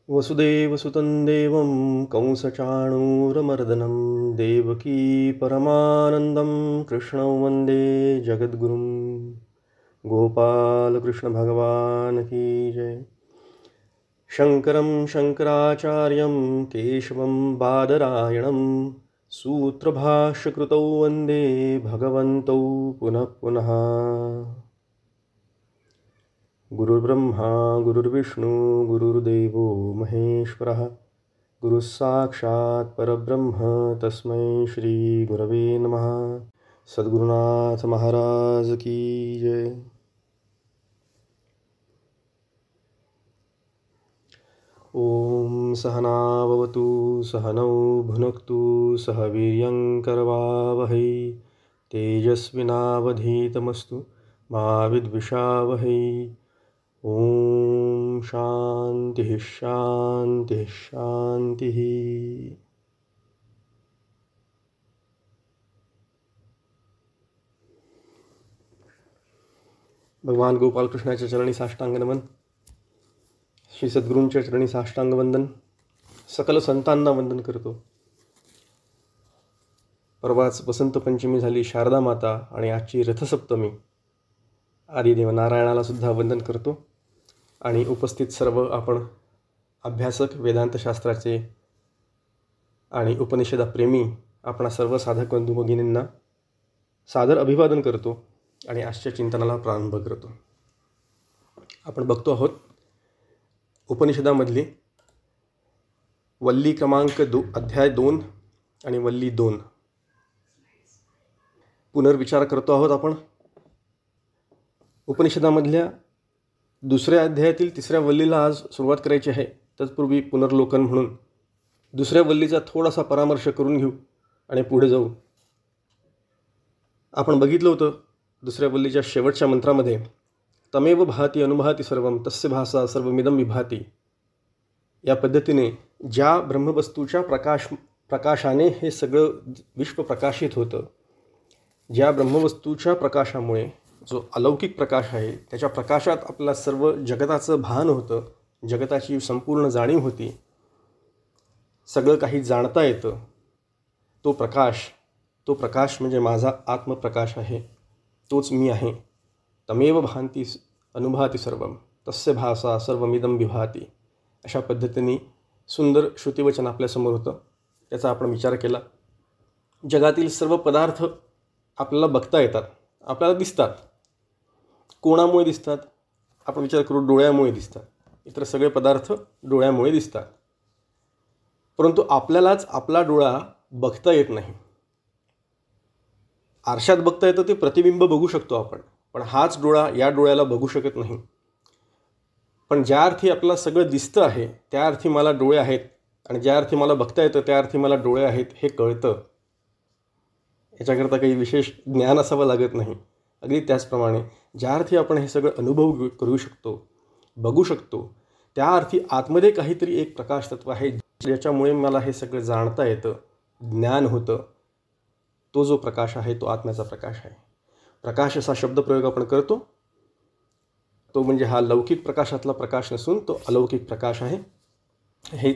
वसुदेवसुतं देवं कंसचाणूरमर्दनं देवकी परमानन्दं कृष्णं वन्दे जगद्गुरुं। गोपालकृष्ण की जय। शङ्करं शङ्कराचार्यं केशवं बादरायणं सूत्रभाष्यकृतौ वन्दे भगवन्तौ पुनः पुनः। गुरुर्ब्रह्मा गुरुर्विष्णु गुरुर्देवो महेश्वरः गुरुस्साक्षात् परब्रह्म तस्मै श्री गुरवे नमः। सद्गुरुनाथ महाराज की जय। ओम सहना भवतु सहनौ भुनक्तु सह वीर्यं करवावहै तेजस्विनावधीतमस्तु मा विद्विषावहै। ओम शांति शांति शांति। भगवान गोपाल कृष्णाच्या चरणी साष्टांग नमन। श्री सद्गुरूंच्या चरणी साष्टांग वंदन। सकल संतांना वंदन करतो। परवाच वसंत पंचमी झाली, शारदा माता, आणि आजची रथसप्तमी। आदिदेव नारायणाला सुद्धा वंदन करतो आणि उपस्थित सर्व आपण अभ्यासक, वेदांत शास्त्राचे आणि उपनिषदप्रेमी आपणा सर्व साधक बंधू भगिनींना सादर अभिवादन करतो आणि आजच्या चिंतनाला प्रारंभ करतो। आपण बघतो आहोत उपनिषदामधली वल्ली क्रमांक अध्याय 2 आणि वल्ली 2 पुनर्विचार करतो आहोत आपण। उपनिषदामधल्या दुसऱ्या अध्यायातील 3ऱ्या वल्लीला आज सुरुवात करायची आहे। तत्पूर्वी पुनर्लोकन म्हणून दुसऱ्या वल्लीचा थोडासा परामर्श करून घेऊ आणि पुढे जाऊ। आपण बघितलं होतं दुसऱ्या वल्लीच्या शेवटच्या मंत्रामध्ये तमेव भाती अनुभाती सर्वम तस्य भासा सर्वमिदं विभाती। या पद्धतीने ज्या ब्रह्मवस्तूच्या प्रकाशाने हे सगळं विश्व प्रकाशित होतं, ज्या ब्रह्मवस्तूच्या प्रकाशामुळे जो अलौकिक प्रकाश आहे त्याच्या प्रकाशात आपल्याला सर्व जगताचं भान होतं, जगताची संपूर्ण जाणीव होती, सगळं काही जाणता येतं। तो प्रकाश म्हणजे माझा आत्मप्रकाश आहे, तोच मी आहे। तमेव भांती अनुभाती सर्वम तस्य भासा सर्वमिदं विभाती। अशा पद्धतीने सुंदर श्रुतिवचन आपल्यासमोर होतं, त्याचा आपण विचार केला। जगातील सर्व पदार्थ आपल्याला बघता येतात, आपल्याला दिसतात। कोणामुळे दिसतात? आपण विचार करू, डोळ्यामुळे दिसतात। इतर सगळे पदार्थ डोळ्यामुळे दिसतात, परंतु आपल्यालाच आपला डोळा बघता येत नाही। आरशात बघता येतं, ते प्रतिबिंब बघू शकतो आपण, पण हाच डोळा या डोळ्याला बघू शकत नाही। पण ज्या अर्थी आपल्याला सगळं दिसतं आहे त्या अर्थी मला डोळे आहेत, आणि ज्या अर्थी मला बघता येतं त्या अर्थी मला डोळे आहेत हे कळतं। याच्याकरता काही विशेष ज्ञान असावं लागत नाही। अगदी त्याचप्रमाणे ज्या अर्थी आपण हे सगळं अनुभव करू शकतो, बघू शकतो, त्या अर्थी आतमध्ये काहीतरी एक प्रकाश तत्व आहे ज्याच्यामुळे मला हे सगळं जाणता येतं, ज्ञान होतं। तो जो प्रकाश आहे तो आत्म्याचा प्रकाश आहे। प्रकाश असा शब्दप्रयोग आपण करतो, तो म्हणजे हा लौकिक प्रकाशातला प्रकाश नसून तो अलौकिक प्रकाश आहे।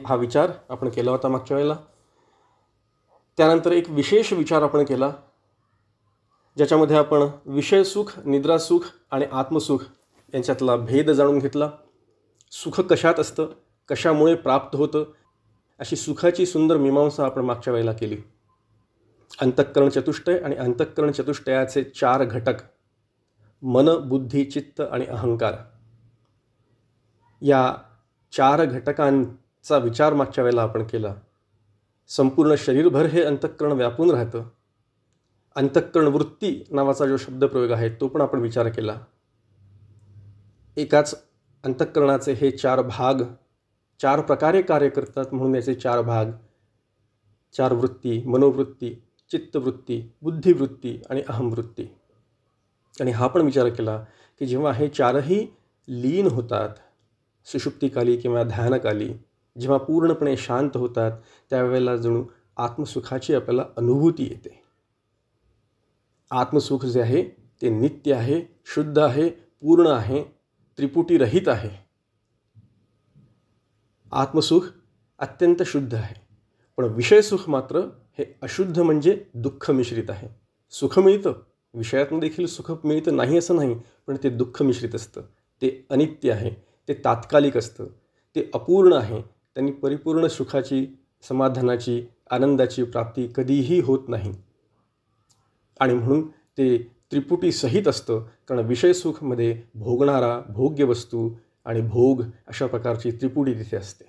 हा विचार आपण केला होता मागच्या वेळेला। त्यानंतर एक विशेष विचार आपण केला, ज्याच्यामध्ये आपण विषयसुख, निद्रासुख आणि आत्मसुख यांच्यातला भेद जाणून घेतला। सुख कशात असतं, कशामुळे प्राप्त होतं, अशी सुखाची सुंदर मीमांसा आपण मागच्या वेळेला केली। अंतःकरण चतुष्टय आणि अंतःकरण चतुष्टयाचे 4 घटक, मन, बुद्धी, चित्त आणि अहंकार, या 4 घटकांचा विचार मागच्या वेळेला आपण केला। संपूर्ण शरीरभर हे अंतःकरण व्यापून राहतं। अंतःकरण वृत्ती नावाचा जो शब्दप्रयोग आहे तो पण आपण विचार केला। एकाच अंतःकरणाचे हे 4 भाग 4 प्रकारे कार्य करतात, म्हणून याचे 4 भाग, 4 वृत्ती, मनोवृत्ती, चित्तवृत्ती, बुद्धिवृत्ती आणि अहमवृत्ती। आणि हा पण विचार केला की जेव्हा हे 4ही लीन होतात, सुषुप्तीकाली किंवा ध्यानकाली जेव्हा पूर्णपणे शांत होतात, त्यावेळेला जणू आत्मसुखाची आपल्याला अनुभूती येते। आत्मसुख जे आहे ते नित्य आहे, शुद्ध आहे, पूर्ण आहे, त्रिपुटी रहित आहे। आत्मसुख अत्यंत शुद्ध आहे, पण विषयसुख मात्र हे अशुद्ध म्हणजे दुःख मिश्रित आहे. सुख मिळतं, विषयातून देखील सुख मिळतं नाही असं नाही, पण ते दुःख मिश्रित असतं, ते अनित्य आहे, ते तात्कालिक असतं, ते अपूर्ण आहे. त्यांनी परिपूर्ण सुखाची, समाधानाची, आनंदाची प्राप्ती कधीही होत नाही. आणि म्हणून ते त्रिपुटी सहित असतं, कारण विषयसुखमध्ये भोगणारा, भोग्य वस्तू आणि भोग अशा प्रकारची त्रिपुटी तिथे असते.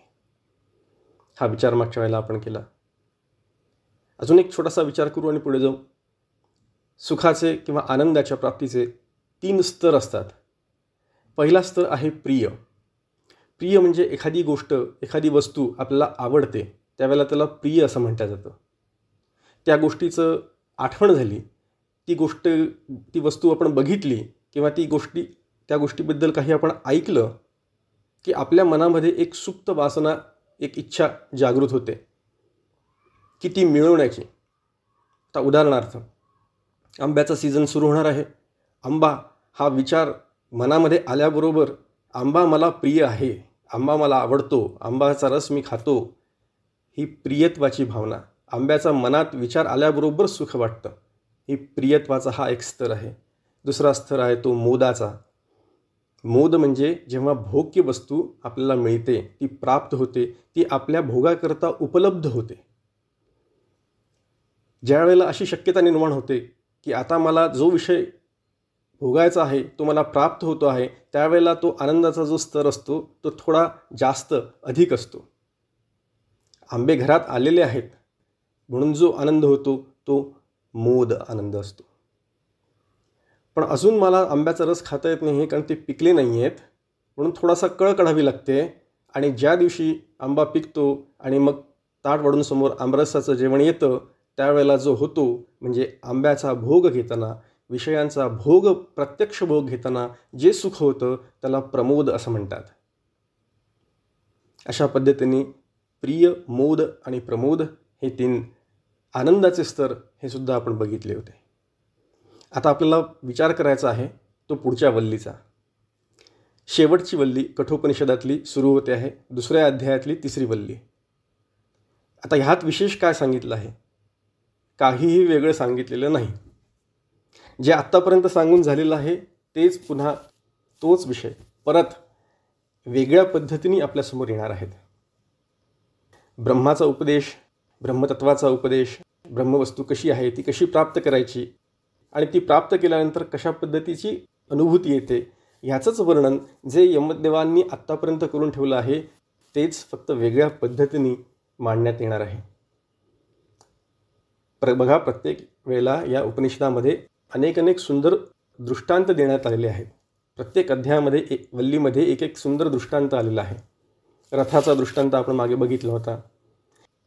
हा विचार मागच्या वेळेला आपण केला. अजून एक छोटासा विचार करू आणि पुढे जाऊ. सुखाचे किंवा आनंदाच्या प्राप्तीचे 3 स्तर असतात. पहिला स्तर आहे प्रिय. प्रिय म्हणजे एखादी गोष्ट, एखादी वस्तू आपल्याला आवडते, त्यावेळेला त्याला प्रिय असं म्हटलं जातं. त्या गोष्टीचं आठवण झाली, ती वस्तू आपण बघितली किंवा त्या गोष्टीबद्दल काही आपण ऐकलं की आपल्या मनामध्ये एक सुप्त वासना, एक इच्छा जागृत होते की ती मिळवण्याची. आता उदाहरणार्थ, आंब्याचा सीझन सुरू होणार आहे. आंबा हा विचार मनामध्ये आल्याबरोबर आंबा मला प्रिय आहे, आंबा मला आवडतो, आंब्याचा रस मी खातो, ही प्रियत्वाची भावना. आंब्याचा मनात विचार आल्याबरोबर सुख वाटतं. ही प्रियत्वाचा हा एक स्तर आहे. दुसरा स्तर आहे तो मोदाचा. मोद म्हणजे जेव्हा भोग्य वस्तू आपल्याला मिळते, ती प्राप्त होते, ती आपल्या भोगाकरता उपलब्ध होते. ज्या वेळेला अशी शक्यता निर्माण होते की आता मला जो विषय भोगायचा आहे तो मला प्राप्त होतो आहे, त्यावेळेला तो आनंदाचा जो स्तर असतो तो थोडा जास्त, अधिक असतो. आंबे घरात आलेले आहेत म्हणून जो आनंद होतो तो मोद आनंद असतो. पण अजून मला आंब्याचा रस खाता येत नाही कारण ते पिकले नाही आहेत, म्हणून थोडासा कळ काढावी लागते. आणि ज्या दिवशी आंबा पिकतो आणि मग ताट वाढून समोर आंबरसाचं जेवण येतं, त्यावेळेला जो होतो म्हणजे आंब्याचा भोग घेताना, विषयांचा भोग, प्रत्यक्ष भोग घेताना जे सुख होतं त्याला प्रमोद असं म्हणतात. अशा पद्धतीने प्रिय, मोद आणि प्रमोद हे 3 आनंदाचे स्तर हे सुद्धा आपण बघितले होते. आता आपल्याला विचार करायचा आहे तो पुढच्या वल्लीचा. शेवटची वल्ली कठोपनिषदातली सुरू होते आहे, 2ऱ्या अध्यायातली 3री वल्ली. आता ह्यात विशेष काय सांगितलं आहे? काहीही वेगळं सांगितलेलं नाही. जे आत्तापर्यंत सांगून झालेलं आहे तेच पुन्हा तोच विषय परत वेगळ्या पद्धतीने आपल्यासमोर येणार आहेत. ब्रह्माचा उपदेश, ब्रह्मतत्वाचा उपदेश, ब्रह्मवस्तू कशी आहे, ती कशी प्राप्त करायची आणि ती प्राप्त केल्यानंतर कशा पद्धतीची अनुभूती येते, ह्याचंच वर्णन जे यमदेवांनी आत्तापर्यंत करून ठेवलं आहे तेच फक्त वेगळ्या पद्धतीने मांडण्यात येणार आहे. बघा, प्रत्येक वेळेला या उपनिषदामध्ये अनेक सुंदर दृष्टांत देण्यात आलेले आहेत. प्रत्येक अध्यायामध्ये वल्लीमध्ये एक सुंदर दृष्टांत आलेला आहे. रथाचा दृष्टांत आपण मागे बघितला होता.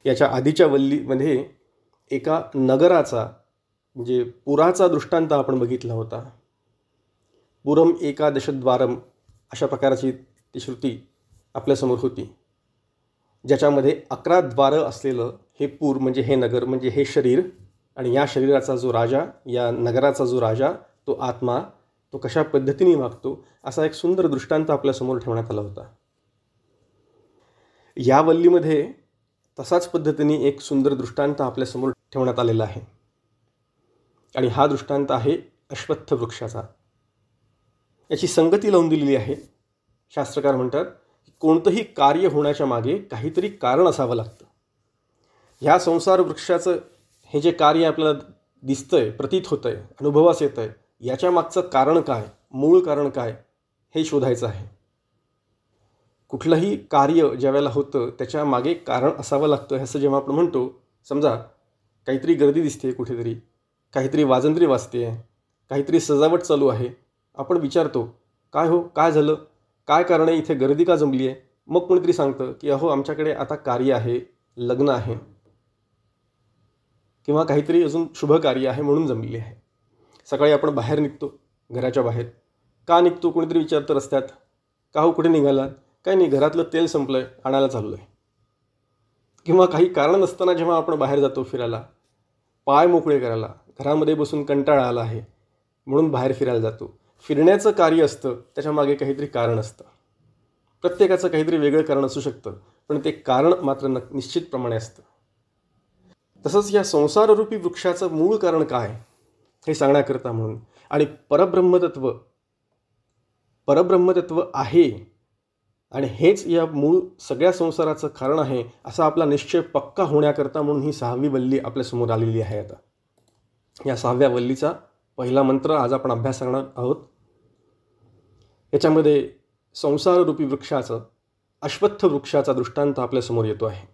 याच्या आधीच्या वल्लीमध्ये एका नगराचा म्हणजे पुराचा दृष्टांत आपण बघितला होता. पुरम एकादशद्वारम अशा प्रकारची ती श्रुती आपल्यासमोर होती, ज्याच्यामध्ये 11 द्वारं असलेलं हे पूर म्हणजे हे नगर म्हणजे हे शरीर, आणि या शरीराचा जो राजा, या नगराचा जो राजा, तो आत्मा, तो कशा पद्धतीने वागतो असा एक सुंदर दृष्टांत आपल्यासमोर ठेवण्यात आला होता. या वल्लीमध्ये तसाच पद्धतीने एक सुंदर दृष्टांत आपल्यासमोर ठेवण्यात आलेला आहे आणि हा दृष्टांत आहे अश्वत्थ वृक्षाचा. याची संगती लावून दिलेली आहे. शास्त्रकार म्हणतात की कोणतंही कार्य होण्याच्या मागे काहीतरी कारण असावं लागतं. ह्या संसार वृक्षाचं हे जे कार्य आपल्याला दिसतंय, प्रतीत होतंय, अनुभवास येतंय, याच्या मागचं कारण काय, मूळ कारण काय, हे शोधायचं आहे. कुठलंही कार्य ज्या वेळेला होतं त्याच्या मागे कारण असावं लागतं असं जेव्हा आपण म्हणतो. समजा काहीतरी गर्दी दिसते, कुठेतरी काहीतरी वाजंत्री वाजते, काहीतरी सजावट चालू आहे, आपण विचारतो काय हो, काय झालं, काय कारण आहे, इथे गर्दी का जमली आहे. मग कोणीतरी सांगतं की अहो आमच्याकडे आता कार्य आहे, लग्न आहे किंवा काहीतरी अजून शुभ कार्य आहे म्हणून जमली आहे. सकाळी आपण बाहेर निघतो, घराच्या बाहेर का निघतो, कोणीतरी विचारतं रस्त्यात, का हो कुठे निघाला, काय नाही घरातलं तेल संपलं आहे, आणायला चाललो आहे. किंवा काही कारण नसताना जेव्हा आपण बाहेर जातो फिरायला, पाय मोकळे करायला, घरामध्ये बसून कंटाळा आला आहे म्हणून बाहेर फिरायला जातो. फिरण्याचं कार्य असतं, त्याच्यामागे काहीतरी कारण असतं. प्रत्येकाचं काहीतरी वेगळं कारण असू शकतं, पण ते कारण मात्र निश्चितप्रमाणे असतं. तसंच या संसाररूपी वृक्षाचं मूळ कारण काय हे सांगण्याकरता म्हणून आणि परब्रह्मतत्व आहे आणि हेच या मूळ सगळ्या संसाराचं कारण आहे असा आपला निश्चय पक्का होण्याकरता म्हणून ही 6वी वल्ली आपल्यासमोर आलेली आहे. आता या 6व्या वल्लीचा पहिला मंत्र आज आपण अभ्यास करणार आहोत. याच्यामध्ये संसाररूपी वृक्षाचं अश्वत्थ वृक्षाचा दृष्टांत आपल्यासमोर येतो आहे.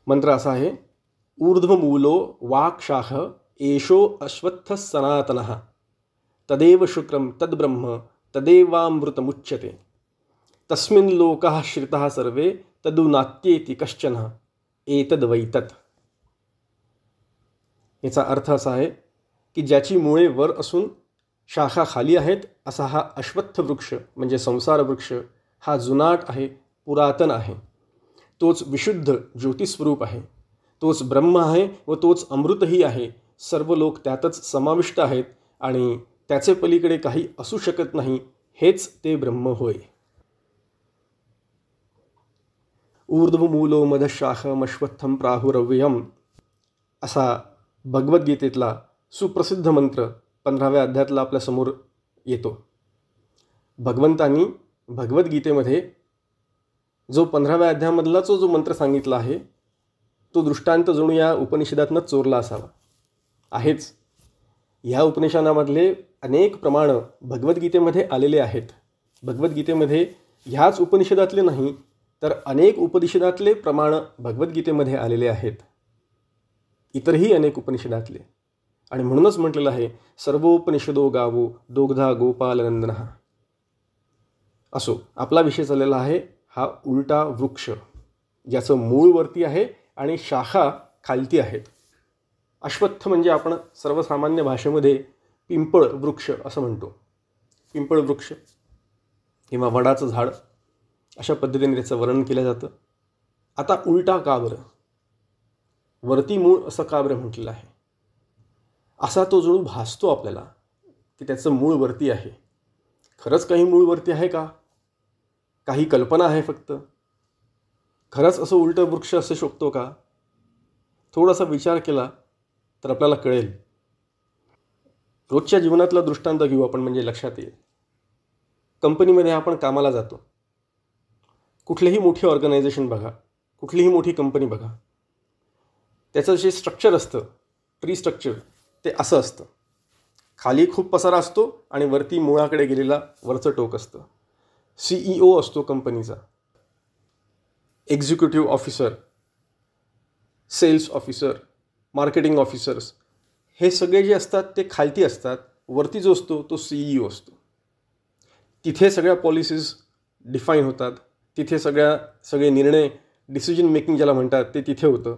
मंत्र असा आहे, ऊर्ध्वमूलो वाक्शाख एषो अश्वत्थ सनातनः तदेव शुक्रम तद्ब्रह्म तदेवामृतमुच्यते तस्मिन् लोकाः श्रिताः सर्वे तदुनात्येति कश्चन एतद्वैतत्. याचा अर्थ असा आहे की ज्याची मुळे वर असून शाखा खाली आहेत असा हा अश्वत्थ वृक्ष म्हणजे संसार वृक्ष हा जुनाट आहे, पुरातन आहे. तोच विशुद्ध ज्योतिस्वरूप आहे, तोच ब्रह्म आहे व तोच अमृतही आहे. सर्व लोक त्यातच समाविष्ट आहेत आणि त्याचे पलीकडे काही असू शकत नाही. हेच ते ब्रह्म होय. ऊर्ध्वमूलो मदशाखमश्वत्थं प्राहुरव्ययम् असा भगवद्गीतेतला सुप्रसिद्ध मंत्र 15व्या अध्यायातला आपल्यासमोर येतो. भगवंतांनी भगवद्गीतेमध्ये जो 15व्या अध्यायामधला जो मंत्र सांगितला आहे तो दृष्टांत जणू या उपनिषदातनं चोरला असावा. आहेच. ह्या उपनिषदामधले अनेक प्रमाणं भगवद्गीतेमध्ये आलेले आहेत. भगवद्गीतेमध्ये ह्याच उपनिषदातले नाही तर अनेक उपनिषदातले प्रमाण भगवद्गीतेमध्ये आलेले आहेत, इतरही अनेक उपनिषदातले. आणि म्हणूनच म्हटलेलं आहे सर्वोपनिषदो गावो दोग्धा गोपालनंदनः. असो, आपला विषय चाललेला आहे हा उलटा वृक्ष ज्याचं मूळ वरती आहे आणि शाखा खालती आहेत. अश्वत्थ म्हणजे आपण सर्वसामान्य भाषेमध्ये पिंपळ वृक्ष असं म्हणतो. पिंपळ वृक्ष किंवा वडाचं झाड अशा पद्धतीने त्याचं वर्णन केलं जातं. आता उलटा का बरं, वरती मूळ असं का बरं म्हटलेलं आहे? असा तो जणू भासतो आपल्याला की त्याचं मूळ वरती आहे. खरंच काही मूळ वरती आहे का? काही कल्पना आहे फक्त? खरंच असं उलटं वृक्ष असू शकतो का? थोडासा विचार केला तर आपल्याला कळेल. रोजच्या जीवनातला दृष्टांत घेऊ आपण म्हणजे लक्षात येईल. कंपनीमध्ये आपण कामाला जातो. कुठलीही मोठी ऑर्गनायझेशन बघा, कुठलीही मोठी कंपनी बघा, त्याचं जे स्ट्रक्चर असतं, ट्री स्ट्रक्चर, ते असं असतं. खाली खूप पसारा असतो आणि वरती मुळाकडे गेलेला वरचं टोक असतं. CEO असतो कंपनीचा, executive officer, sales officer, marketing officers, हे सगळे जे असतात ते खालती असतात. वरती जो असतो तो CEO असतो. तिथे सगळ्या पॉलिसीज डिफाईन होतात. तिथे सगळे निर्णय, डिसिजन मेकिंग ज्याला म्हणतात, ते तिथे होतं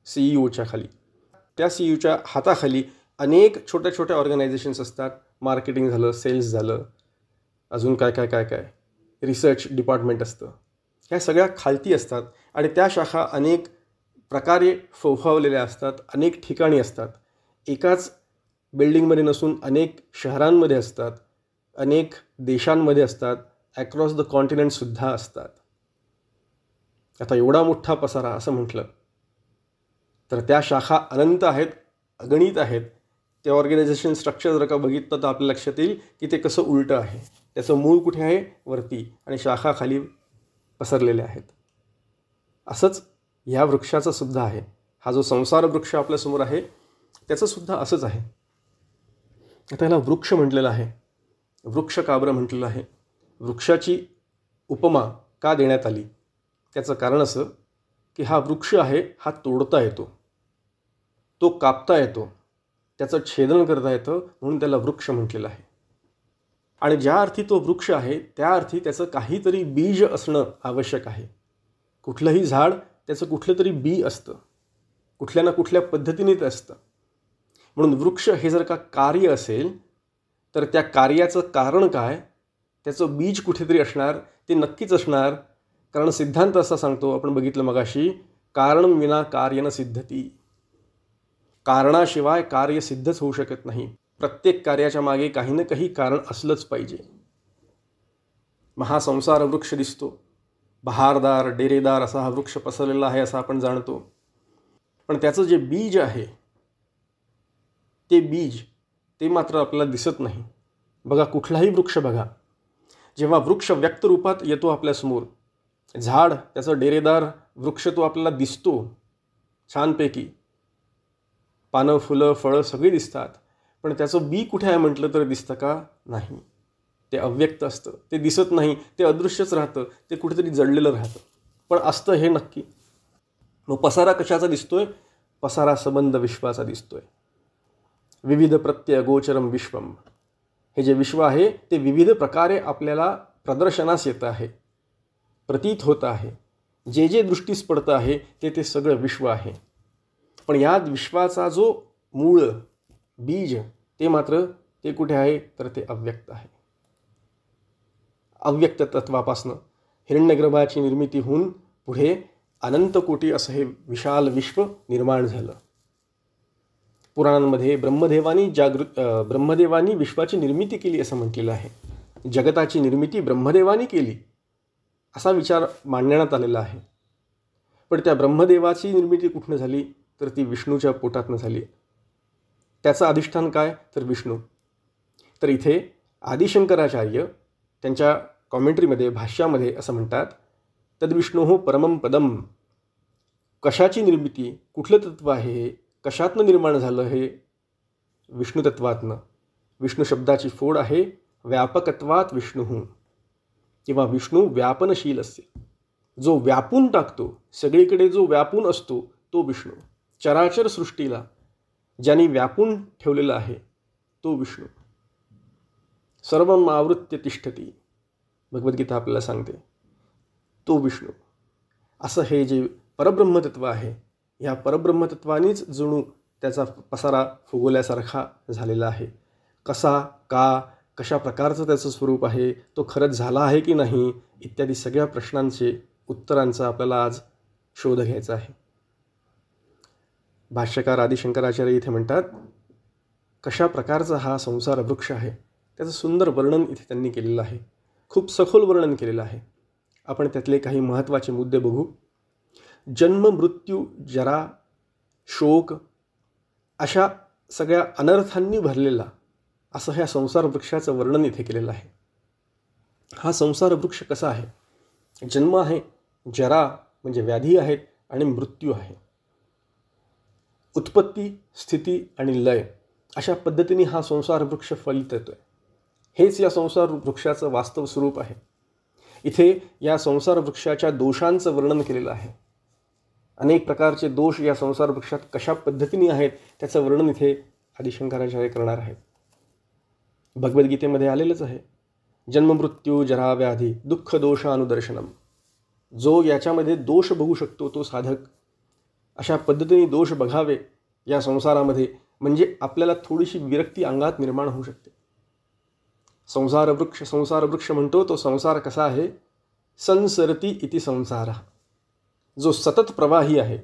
CEOच्या खाली. त्या CEOच्या हाताखाली अनेक छोट्या छोट्या ऑर्गनायझेशन्स असतात. मार्केटिंग झालं, सेल्स झालं, अजून काय रिसर्च डिपार्टमेंट असतं. ह्या सगळ्या खालती असतात आणि त्या शाखा अनेक प्रकारे फोफावलेल्या असतात, अनेक ठिकाणी असतात. एकाच बिल्डिंगमध्ये नसून अनेक शहरांमध्ये असतात, अनेक देशांमध्ये असतात, ॲक्रॉस द कॉन्टिनेंटसुद्धा असतात. आता एवढा मोठा पसारा असं म्हटलं तर त्या शाखा अनंत आहेत, अगणित आहेत. ते ऑर्गनायझेशन स्ट्रक्चर जर का बघितलं तर आपल्या लक्षात येईल की ते कसं उलटं आहे. त्याचं मूळ कुठे आहे? वरती, आणि शाखा खाली पसरलेल्या आहेत. असंच ह्या वृक्षाचं सुद्धा आहे. हा जो संसार वृक्ष आपल्यासमोर आहे त्याचंसुद्धा असंच आहे. आता याला वृक्ष म्हटलेलं आहे. वृक्ष का बरं म्हटलेलं आहे? वृक्षाची उपमा का देण्यात आली? त्याचं कारण असं की हा वृक्ष आहे, हा तोडता येतो, तो कापता येतो, त्याचं छेदन करता येतं, म्हणून त्याला वृक्ष म्हटलेलं आहे. आणि ज्या अर्थी तो वृक्ष आहे त्या अर्थी त्याचं काहीतरी बीज असणं आवश्यक आहे. कुठलंही झाड त्याचं कुठलं तरी बी असतं, कुठल्या ना कुठल्या पद्धतीने ते असतं. म्हणून वृक्ष हे जर का कार्य असेल तर त्या कार्याचं कारण काय, त्याचं बीज कुठेतरी असणार, ते नक्कीच असणार. कारण सिद्धांत असा सांगतो, आपण बघितलं मगाशी, कारणं विना कार्य न सिद्धती. कारणाशिवाय कार्य सिद्धच होऊ शकत नाही. प्रत्येक कार्याच्या मागे काही ना काही कारण असलंच पाहिजे. महासंसार वृक्ष दिसतो, बहारदार डेरेदार असा हा वृक्ष पसरलेला आहे असं आपण जाणतो. पण त्याचं जे बीज आहे ते बीज ते मात्र आपल्याला दिसत नाही. बघा, कुठलाही वृक्ष बघा, जेव्हा वृक्ष व्यक्त रूपात येतो आपल्यासमोर, झाड त्याचं डेरेदार वृक्ष तो आपल्याला दिसतो छानपैकी, पानं फुलं फळं सगळी दिसतात, पण त्याचं बी कुठे आहे म्हटलं तर दिसतं का? नाही. ते अव्यक्त असतं, ते दिसत नाही, ते अदृश्यच राहतं, ते कुठेतरी जडलेलं राहतं. पण असतं हे नक्की. मग पसारा कशाचा दिसतोय? पसारा संबंध विश्वाचा दिसतोय. विविध प्रत्यय गोचरम विश्वम. हे जे विश्व आहे ते विविध प्रकारे आपल्याला प्रदर्शनास येतं आहे, प्रतीत होतं आहे. जे जे दृष्टीस पडतं आहे ते ते सगळं विश्व आहे. पण या विश्वाचा जो मूळ बीज ते मात्र ते कुठे आहे तर ते अव्यक्त आहे. अव्यक्त तत्वापासनं हिरण्यगर्भाची निर्मिती होऊन पुढे अनंत कोटी असं हे विशाल विश्व निर्माण झालं. पुराणांमध्ये ब्रह्मदेवानी विश्वाची निर्मिती केली असं म्हटलेलं आहे. जगताची निर्मिती ब्रह्मदेवानी केली असा विचार मांडण्यात आलेला आहे. पण त्या ब्रह्मदेवाची निर्मिती कुठनं झाली तर ती विष्णूच्या पोटातनं झाली. त्याचं अधिष्ठान काय तर विष्णू. तर इथे आदिशंकराचार्य त्यांच्या कॉमेंट्रीमध्ये भाष्यामध्ये असं म्हणतात, तद्विष्णोः परमं पदम. कशाची निर्मिती, कुठलं तत्व आहे हे, कशातनं निर्माण झालं हे? विष्णू तत्वातनं. विष्णू शब्दाची फोड आहे व्यापकत्वात विष्णू, किंवा विष्णू व्यापनशील असते, जो व्यापून टाकतो, सगळीकडे जो व्यापून असतो तो विष्णू. चराचर सृष्टीला ज्यांनी व्यापून ठेवलेलं आहे तो विष्णू. सर्वम आवृत्य तिष्ठती, भगवद्गीता आपल्याला सांगते, तो विष्णू. असं हे जे परब्रह्मतत्व आहे, या परब्रह्मतत्वानीच जणू त्याचा पसारा फुगवल्यासारखा झालेला आहे. कसा, का, कशा प्रकारचं त्याचं स्वरूप आहे, तो खरंच झाला आहे की नाही, इत्यादी सगळ्या प्रश्नांचे उत्तरांचा आपल्याला आज शोध घ्यायचा आहे. भाष्यकार आदिशंकराचार्य इथे म्हणतात, कशा प्रकारचा हा संसार वृक्ष आहे त्याचं सुंदर वर्णन इथे त्यांनी केलेलं आहे. खूप सखोल वर्णन केलेलं आहे. आपण त्यातले काही महत्त्वाचे मुद्दे बघू. जन्म, मृत्यू, जरा, शोक अशा सगळ्या अनर्थांनी भरलेला असं ह्या संसार वृक्षाचं वर्णन इथे केलेलं आहे. हा संसार वृक्ष कसा आहे? जन्म आहे, जरा म्हणजे व्याधी आहेत, आणि मृत्यू आहे. उत्पत्ती, स्थिती आणि लय अशा पद्धतीने हा संसार वृक्ष फलित येतोय. हेच या संसार वृक्षाचं वास्तव स्वरूप आहे. इथे या संसार वृक्षाच्या दोषांचं वर्णन केलेलं आहे. अनेक प्रकारचे दोष या संसार वृक्षात कशा पद्धतीने आहेत त्याचं वर्णन इथे आदिशंकराचार्य करणार आहेत. भगवद्गीतेमध्ये आलेलंच आहे, जन्ममृत्यू जरा व्याधी दुःख दोषानुदर्शनम. जो याच्यामध्ये दोष बघू शकतो तो साधक अशा पद्धतीने दोष बघावे या संसारामध्ये, म्हणजे आपल्याला थोडीशी विरक्ती अंगात निर्माण होऊ शकते. संसार वृक्ष म्हणतो तो संसार कसा आहे? संसरती इति संसार. जो सतत प्रवाही आहे,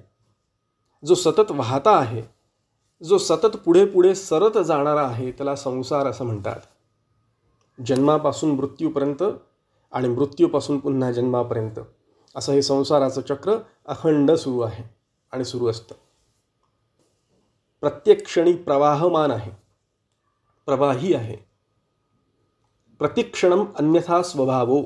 जो सतत वाहता आहे, जो सतत पुढे पुढे सरत जाणारा आहे त्याला संसार असं म्हणतात. जन्मापासून मृत्यूपर्यंत आणि मृत्यूपासून पुन्हा जन्मापर्यंत असं हे संसाराचं चक्र अखंड सुरू आहे आणि सुरू असतं. प्रत्येक क्षणी प्रवाहमान आहे, प्रवाही आहे. प्रतिक्षणम अन्यथा स्वभावो.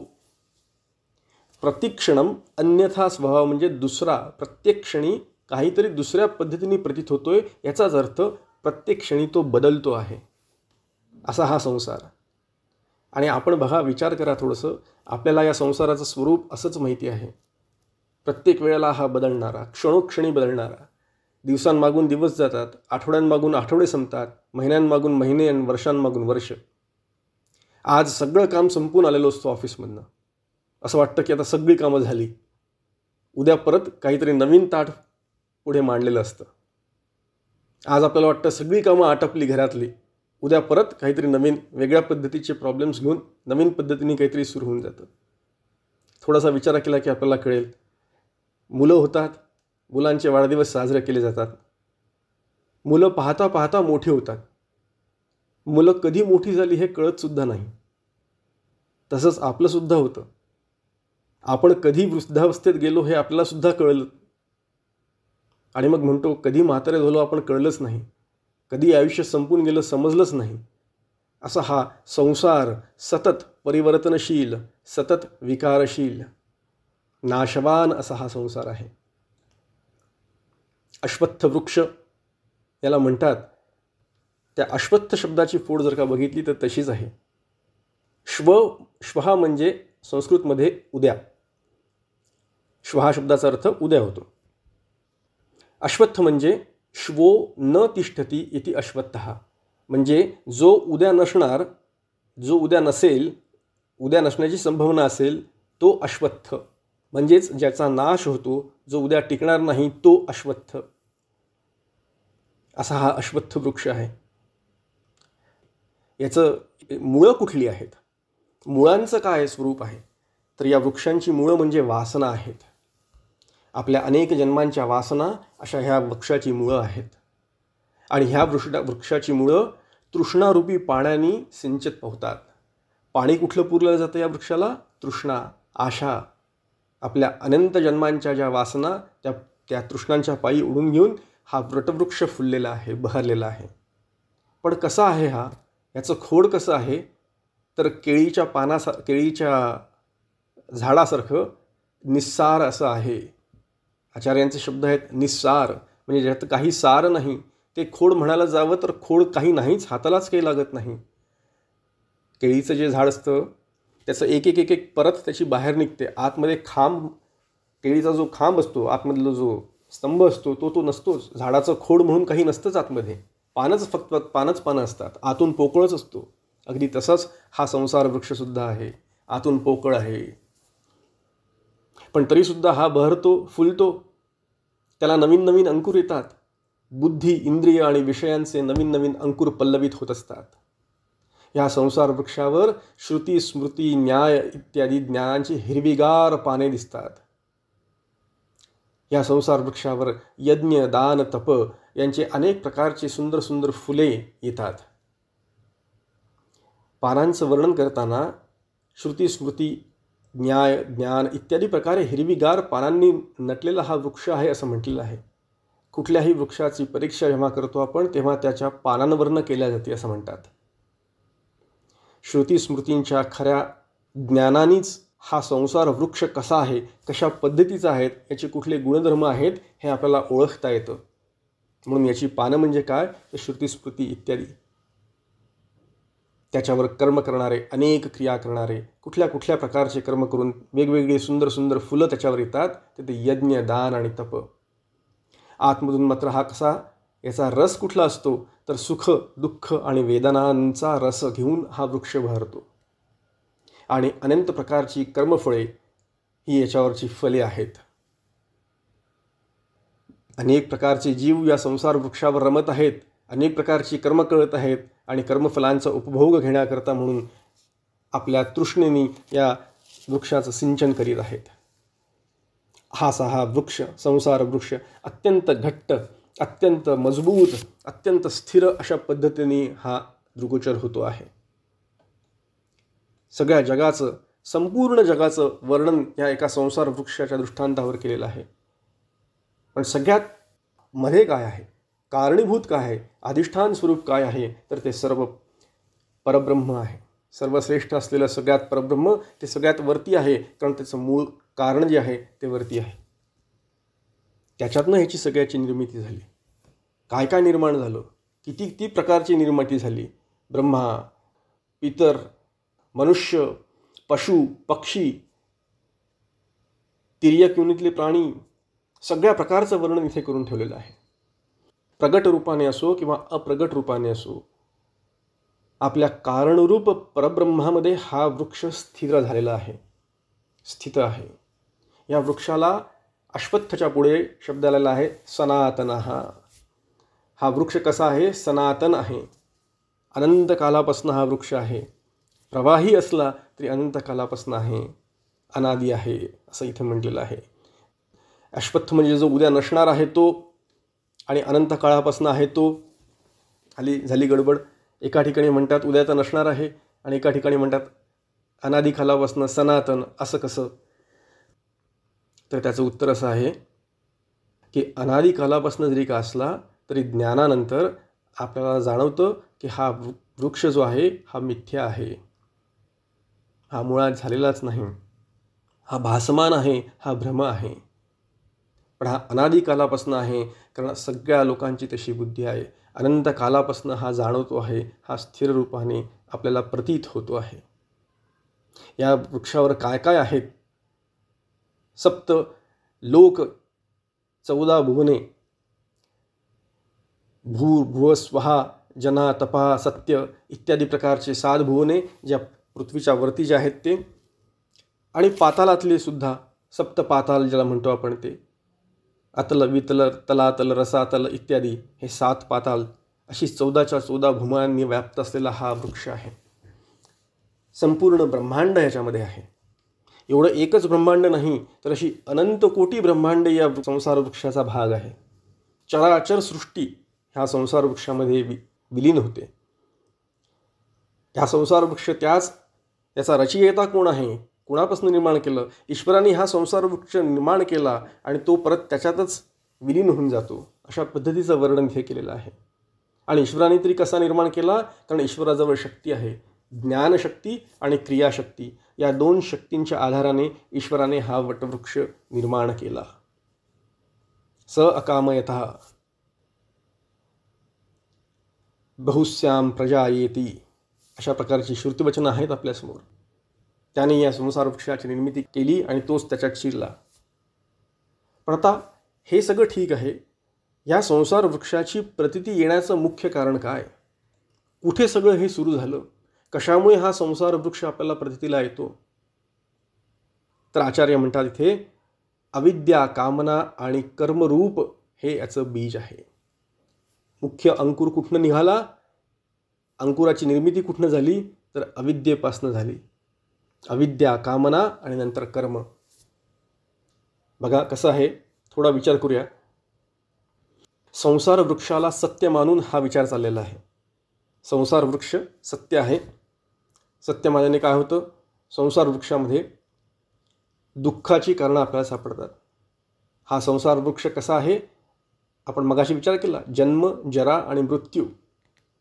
प्रतिक्षणम अन्यथा स्वभाव म्हणजे दुसरा, प्रत्येक क्षणी काहीतरी दुसऱ्या पद्धतीने प्रतीत होतोय, याचाच अर्थ प्रत्येक क्षणी तो बदलतो आहे, असा हा संसार. आणि आपण बघा, विचार करा थोडंसं, आपल्याला या संसाराचं स्वरूप असंच माहिती आहे. प्रत्येक वेळेला हा बदलणारा, क्षणोक्षणी बदलणारा. दिवसांमागून दिवस जातात, आठवड्यांमागून आठवडे संपतात, महिन्यांमागून महिने आणि वर्षांमागून वर्ष. आज सगळं काम संपून आलेलो असतो ऑफिसमधनं, असं वाटतं की आता सगळी कामं झाली. उद्या परत काहीतरी नवीन ताट पुढे मांडलेलं असतं. आज आपल्याला वाटतं सगळी कामं आटपली घरातली, उद्या परत काहीतरी नवीन वेगळ्या पद्धतीचे प्रॉब्लेम्स घेऊन नवीन पद्धतीने काहीतरी सुरू होऊन जातं. थोडासा विचार केला की आपल्याला कळेल. मुलं होतात, मुलांचे वाढदिवस साजरे केले जातात. मुलं पाहता पाहता मोठी होतात. मुलं कधी मोठी झाली हे कळतसुद्धा नाही. तसंच आपलंसुद्धा होतं. आपण कधी वृद्धावस्थेत गेलो हे आपल्यालासुद्धा कळलं, आणि मग म्हणतो कधी म्हातारे झालो आपण कळलंच नाही, कधी आयुष्य संपून गेलं समजलंच नाही. असा हा संसार सतत परिवर्तनशील, सतत विकारशील, नाशवान असा हा संसार आहे. अश्वत्थ वृक्ष याला म्हणतात. त्या अश्वत्थ शब्दाची फोड जर का बघितली तर तशीच आहे. श्वहा म्हणजे संस्कृतमध्ये उद्या. श्वहा शब्दाचा अर्थ उद्या होतो. अश्वत्थ म्हणजे श्वो न तिष्ठती इति अश्वत्थः, म्हणजे जो उद्या नसणार, जो उद्या नसेल, उद्या नसण्याची संभावना असेल तो अश्वत्थ, म्हणजेच ज्याचा नाश होतो, जो उद्या टिकणार नाही तो अश्वत्थ. असा हा अश्वत्थ वृक्ष आहे. याचं मुळं कुठली आहेत, मुळांचं काय स्वरूप आहे, तर या वृक्षांची मुळं म्हणजे वासना आहेत. आपल्या अनेक जन्मांच्या वासना अशा ह्या वृक्षाची मुळं आहेत. आणि ह्या वृक्षाची मुळं तृष्णारूपी पाण्याने सिंचित पोहतात. पाणी कुठलं पुरलं जातं या वृक्षाला? तृष्णा, आशा. आपल्या अनंत जन्मांच्या ज्या वासना त्या तृष्णांच्या पायी उडून घेऊन हा वटवृक्ष फुललेला आहे, बहरलेला आहे. पण कसा आहे हा, याचं खोड कसं आहे, तर केळीच्या झाडासारखं निस्सार असं आहे. आचार्यांचे शब्द आहेत निस्सार, म्हणजे ज्यात काही सार नाही. ते खोड म्हणायला जावं तर खोड काही नाहीच, हातालाच काही लागत नाही. केळीचं जे झाड असतं त्याचं एक एक एक एक परत त्याची बाहेर निघते. आतमध्ये केळीचा जो खांब असतो, आतमधला जो स्तंभ असतो तो नसतोच. झाडाचं खोड म्हणून काही नसतंच आतमध्ये. फक्त पानं असतात, आतून पोकळच असतो. अगदी तसाच हा संसार वृक्षसुद्धा आहे, आतून पोकळ आहे. पण तरीसुद्धा हा बहरतो, फुलतो. त्याला नवीन नवीन अंकुर येतात. बुद्धी, इंद्रिय आणि विषयांचे नवीन नवीन अंकुर पल्लवित होत असतात. या संसार वृक्षावर श्रुती, स्मृती, न्याय इत्यादी ज्ञानांची हिरवीगार पाने दिसतात. या संसार वृक्षावर यज्ञ, दान, तप यांचे अनेक प्रकारचे सुंदर सुंदर फुले येतात. पानांचं वर्णन करताना श्रुती, स्मृती, न्याय, ज्ञान इत्यादी प्रकारे हिरवीगार पानांनी नटलेला हा वृक्ष आहे असं म्हटलेलं आहे. कुठल्याही वृक्षाची परीक्षा जेव्हा करतो आपण तेव्हा त्याच्या पानांवरनं केल्या जाते असं म्हणतात. श्रुती स्मृतींच्या खऱ्या ज्ञानानेच हा संसार वृक्ष कसा आहे, कशा पद्धतीचा आहे, याचे कुठले गुणधर्म आहेत हे आपल्याला ओळखता येतं. म्हणून याची पानं म्हणजे काय, तर श्रुती, स्मृती इत्यादी. त्याच्यावर कर्म करणारे, अनेक क्रिया करणारे, कुठल्या कुठल्या प्रकारचे कर्म करून वेगवेगळी सुंदर सुंदर फुलं त्याच्यावर येतात. ते यज्ञ, दान आणि तप. आतमधून मात्र हा कसा, याचा रस कुठला असतो, तर सुख, दुःख आणि वेदनांचा रस घेऊन हा वृक्ष बहरतो. आणि अनंत प्रकारची कर्मफळे ही याच्यावरची फले आहेत. अनेक प्रकारचे जीव या संसार वृक्षावर रमत आहेत, अनेक प्रकारची कर्म कळत आहेत आणि कर्मफलांचा उपभोग घेण्याकरता म्हणून आपल्या तृष्णेने या वृक्षाचं सिंचन करीत आहेत. हा वृक्ष, संसार वृक्ष अत्यंत घट्ट, अत्यंत मजबूत, अत्यंत स्थिर अशा पद्धतीने हा दृगोचर होतो आहे. सगळ्या जगाचं, संपूर्ण जगाचं वर्णन या एका संसार वृक्षाच्या दृष्टांतावर केलेलं आहे. पण सगळ्यात मध्ये काय आहे, कारणीभूत काय आहे, अधिष्ठान स्वरूप काय आहे, तर ते सर्व परब्रह्म आहे. सर्वश्रेष्ठ असलेलं सगळ्यात परब्रह्म ते सगळ्यात वरती आहे, कारण त्याचं मूळ कारण जे आहे ते वरती आहे. त्याच्यातनं ह्याची सगळ्याची निर्मिती झाली. काय काय निर्माण झालं, किती प्रकारची निर्मिती झाली. ब्रह्मा, पितर, मनुष्य, पशु, पक्षी, तिर्यक योनीतले प्राणी, सगळ्या प्रकारचं वर्णन इथे करून ठेवलेलं आहे. प्रगट रूपाने असो किंवा अप्रगट रूपाने असो, आपल्या कारणरूप परब्रह्मामध्ये हा वृक्ष स्थिर झालेला आहे, स्थित आहे. या वृक्षाला अश्वत्थच्या पुढे शब्द आलेला आहे सनातनः. हा वृक्ष कसा आहे, सनातन आहे. अनंत कालापासून हा वृक्ष आहे. प्रवाही असला तरी अनंत कालापासून आहे, अनादी आहे असं इथं म्हटलेलं आहे. अश्वत्थ म्हणजे जो उद्या नसणार आहे तो, आणि अनंत काळापासून आहे तो. झाली गडबड. एका ठिकाणी म्हणतात उद्या तर नसणार आहे आणि एका ठिकाणी म्हणतात अनादी कालापासून सनातन. असं कसं? तर त्याचं उत्तर असं आहे की अनादी कालापासून जरी का असला तरी ज्ञानानंतर आपल्याला जाणवतं की हा वृक्ष जो आहे हा मिथ्या आहे, हा मुळात झालेलाच नाही, हा भासमान आहे, हा भ्रम आहे. पण हा अनादी कालापासून आहे, कारण सगळ्या लोकांची तशी बुद्धी आहे. अनंत कालापासून हा जाणवतो आहे, हा स्थिर रूपाने आपल्याला प्रतीत होतो आहे. या वृक्षावर काय काय आहेत? सप्त लोक, 14 भुवने, भूर भुव स्वहा, जना तपा सत्य इत्यादी प्रकारचे 7 भुवने ज्या पृथ्वीच्या वरती जे आहेत ते, आणि पातालातले सुद्धा सप्त पाताल ज्याला म्हणतो आपण ते, अतल वितल तलातल रसातल इत्यादी हे 7 पाताल, अशी 14च्या 14 भूमांनी व्याप्त असलेला हा वृक्ष आहे. संपूर्ण ब्रह्मांड याच्यामध्ये आहे. एवढं एकच ब्रह्मांड नाही तर अशी अनंत कोटी ब्रह्मांड या संसार वृक्षाचा भाग आहे. चराचर सृष्टी ह्या संसार वृक्षामध्ये विलीन होते. ह्या संसार वृक्ष याचा रचयिता कोण आहे, कोणापासून निर्माण केलं? ईश्वराने हा संसार वृक्ष निर्माण केला आणि तो परत त्याच्यातच विलीन होऊन जातो, अशा पद्धतीचं वर्णन हे केलेलं आहे. आणि ईश्वराने तरी कसा निर्माण केला? कारण ईश्वराजवळ शक्ती आहे, ज्ञानशक्ती आणि क्रियाशक्ती. या 2 शक्तींच्या आधाराने ईश्वराने हा वटवृक्ष निर्माण केला. स अकामयतः बहुस्याम प्रजा येती, अशा प्रकारची श्रुतिवचनं आहेत आपल्यासमोर. त्याने या संसार वृक्षाची निर्मिती केली आणि तोच त्याच्यात शिरला. पण आता हे सगळं ठीक आहे, या संसार वृक्षाची प्रतीती येण्याचं मुख्य कारण काय? कुठे सगळं हे सुरू झालं? कशामुळे हा संसार वृक्ष आपल्याला प्रतीतीला येतो? तर आचार्य म्हणतात इथे, अविद्या, कामना आणि कर्मरूप हे याचं बीज आहे. मुख्य अंकुर कुठनं निघाला? अंकुराची निर्मिती कुठनं झाली? तर अविद्येपासून झाली. अविद्या, कामना आणि नंतर कर्म. बघा कसं आहे, थोडा विचार करूया. संसार वृक्षाला सत्य मानून हा विचार चाललेला आहे. संसार वृक्ष सत्य आहे. सत्य मानल्याने काय होतं? संसार वृक्षामध्ये दुःखाची कारणं आपल्याला सापडतात. हा संसार वृक्ष कसा आहे? आपण मगाशी विचार केला, जन्म, जरा आणि मृत्यू,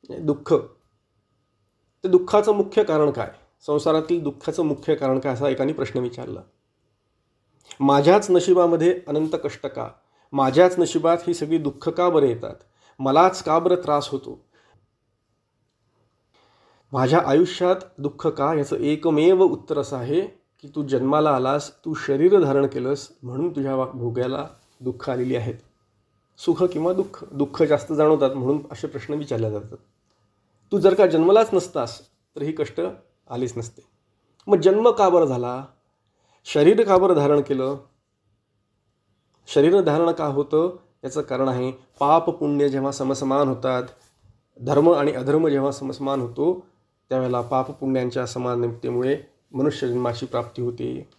दुःख. ते दुःखाचं मुख्य कारण काय? संसारातील दुःखाचं मुख्य कारण काय, असा एकाने प्रश्न विचारला. माझ्याच नशिबामध्ये अनंत कष्ट का? माझ्याच नशिबात ही सगळी दुःख का बरं येतात? मलाच का बरं त्रास होतो? माझ्या आयुष्यात दुःख का? याचं एकमेव उत्तर असं आहे की तू जन्माला आलास, तू शरीर धारण केलंस, म्हणून तुझ्या भोग्याला दुःख आलेली आहेत. सुख किंवा दुःख, दुःख जास्त जाणवतात म्हणून असे प्रश्न विचारले जातात. तू जर का जन्मलाच नसतास तर ही कष्ट आलीच नसते. मग जन्म का बरं झाला? शरीर का बरं धारण केलं? शरीर धारण का होतं? याचं कारण आहे, पाप पुण्य जेव्हा समसमान होतात, धर्म आणि अधर्म जेव्हा समसमान होतो, त्यावेळेला पाप पुण्यांच्या समानतेमुळे मनुष्य जन्माची प्राप्ती होते.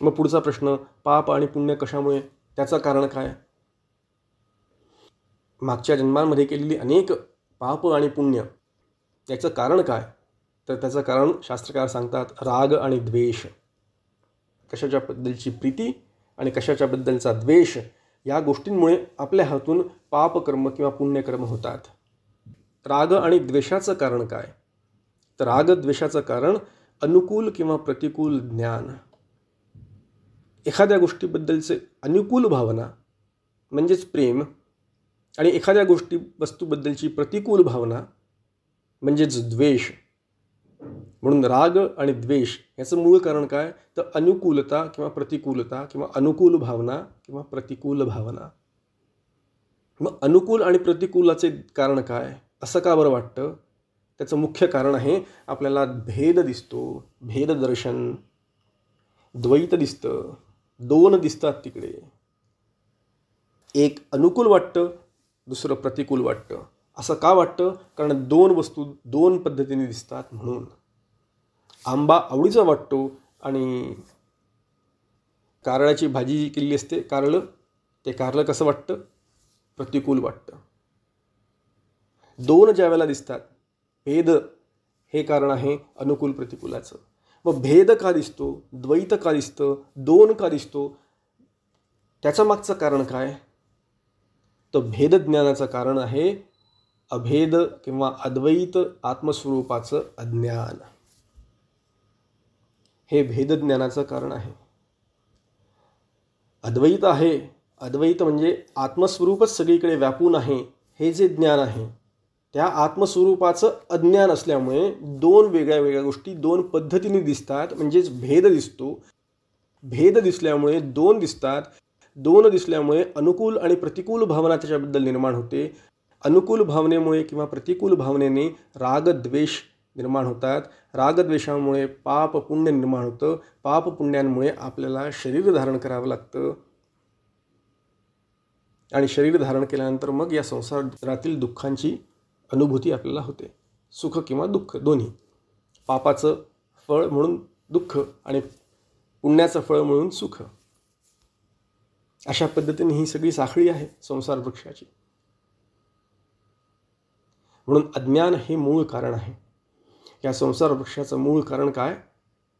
मग पुढचा प्रश्न, पाप आणि पुण्य कशामुळे? त्याचं कारण काय? मागच्या जन्मांमध्ये केलेली अनेक पाप आणि पुण्य, याचं कारण काय? तर त्याचं कारण शास्त्रकार सांगतात, राग आणि द्वेष. कशाच्याबद्दलची प्रीती आणि कशाच्याबद्दलचा द्वेष, या गोष्टींमुळे आपल्या हातून पापकर्म किंवा पुण्यकर्म होतात. राग आणि द्वेषाचं कारण काय? तर राग द्वेषाचं कारण अनुकूल किंवा प्रतिकूल ज्ञान. एखाद्या गोष्टीबद्दलचे अनुकूल भावना म्हणजेच प्रेम, आणि एखाद्या वस्तूबद्दलची प्रतिकूल भावना म्हणजेच द्वेष. म्हणून राग आणि द्वेष याचं मूळ कारण काय? तर अनुकूलता किंवा प्रतिकूलता, किंवा अनुकूल भावना किंवा प्रतिकूल भावना. मग अनुकूल आणि प्रतिकूलाचे कारण काय? असं का बरं वाटतं? त्याचं मुख्य कारण आहे, आपल्याला भेद दिसतो, भेददर्शन, द्वैत दिसतं, 2 दिसतात तिकडे. एक अनुकूल वाटतं, दुसरं प्रतिकूल वाटतं. असं का वाटतं? कारण 2 वस्तू 2 पद्धतीने दिसतात म्हणून. आंबा आवडीचा वाटतो आणि कारळाची भाजी जी केलेली असते, ते कारलं कसं वाटतं? प्रतिकूल वाटतं. 2 ज्या वेळेला दिसतात, भेद हे कारण आहे अनुकूल प्रतिकूलाचं. मग भेद का दिसतो, द्वैत का दिसतं, दोन का दिसतो, त्याचं मागचं कारण काय? तर भेदज्ञानाचं कारण आहे अभेद किंवा अद्वैत आत्मस्वरूपाचं अज्ञान. हे भेदज्ञानाचं कारण आहे. अद्वैत आहे, अद्वैत म्हणजे आत्मस्वरूपच सगळीकडे व्यापून आहे, हे जे ज्ञान आहे त्या आत्मस्वरूपाचं अज्ञान असल्यामुळे दोन वेगळ्या वेगळ्या गोष्टी दोन पद्धतीने दिसतात, म्हणजेच भेद दिसतो. भेद दिसल्यामुळे दोन दिसतात, दोन दिसल्यामुळे अनुकूल आणि प्रतिकूल भावना त्याच्याबद्दल निर्माण होते. अनुकूल भावनेमुळे किंवा प्रतिकूल भावनेने रागद्वेष निर्माण होतात. रागद्वेषामुळे पाप पुण्य निर्माण होतं. पाप पुण्यांमुळे आपल्याला शरीर धारण करावं लागतं आणि शरीर धारण केल्यानंतर मग या संसारातील दुःखांची अनुभूती आपल्याला होते. सुख किंवा दुःख दोन्ही. पापाचं फळ म्हणून दुःख आणि पुण्याचं फळ म्हणून सुख. अशा पद्धतीने ही सगळी साखळी आहे संसार वृक्षाची. म्हणून अज्ञान हे मूळ कारण आहे. या संसार वृक्षाचं मूळ कारण काय?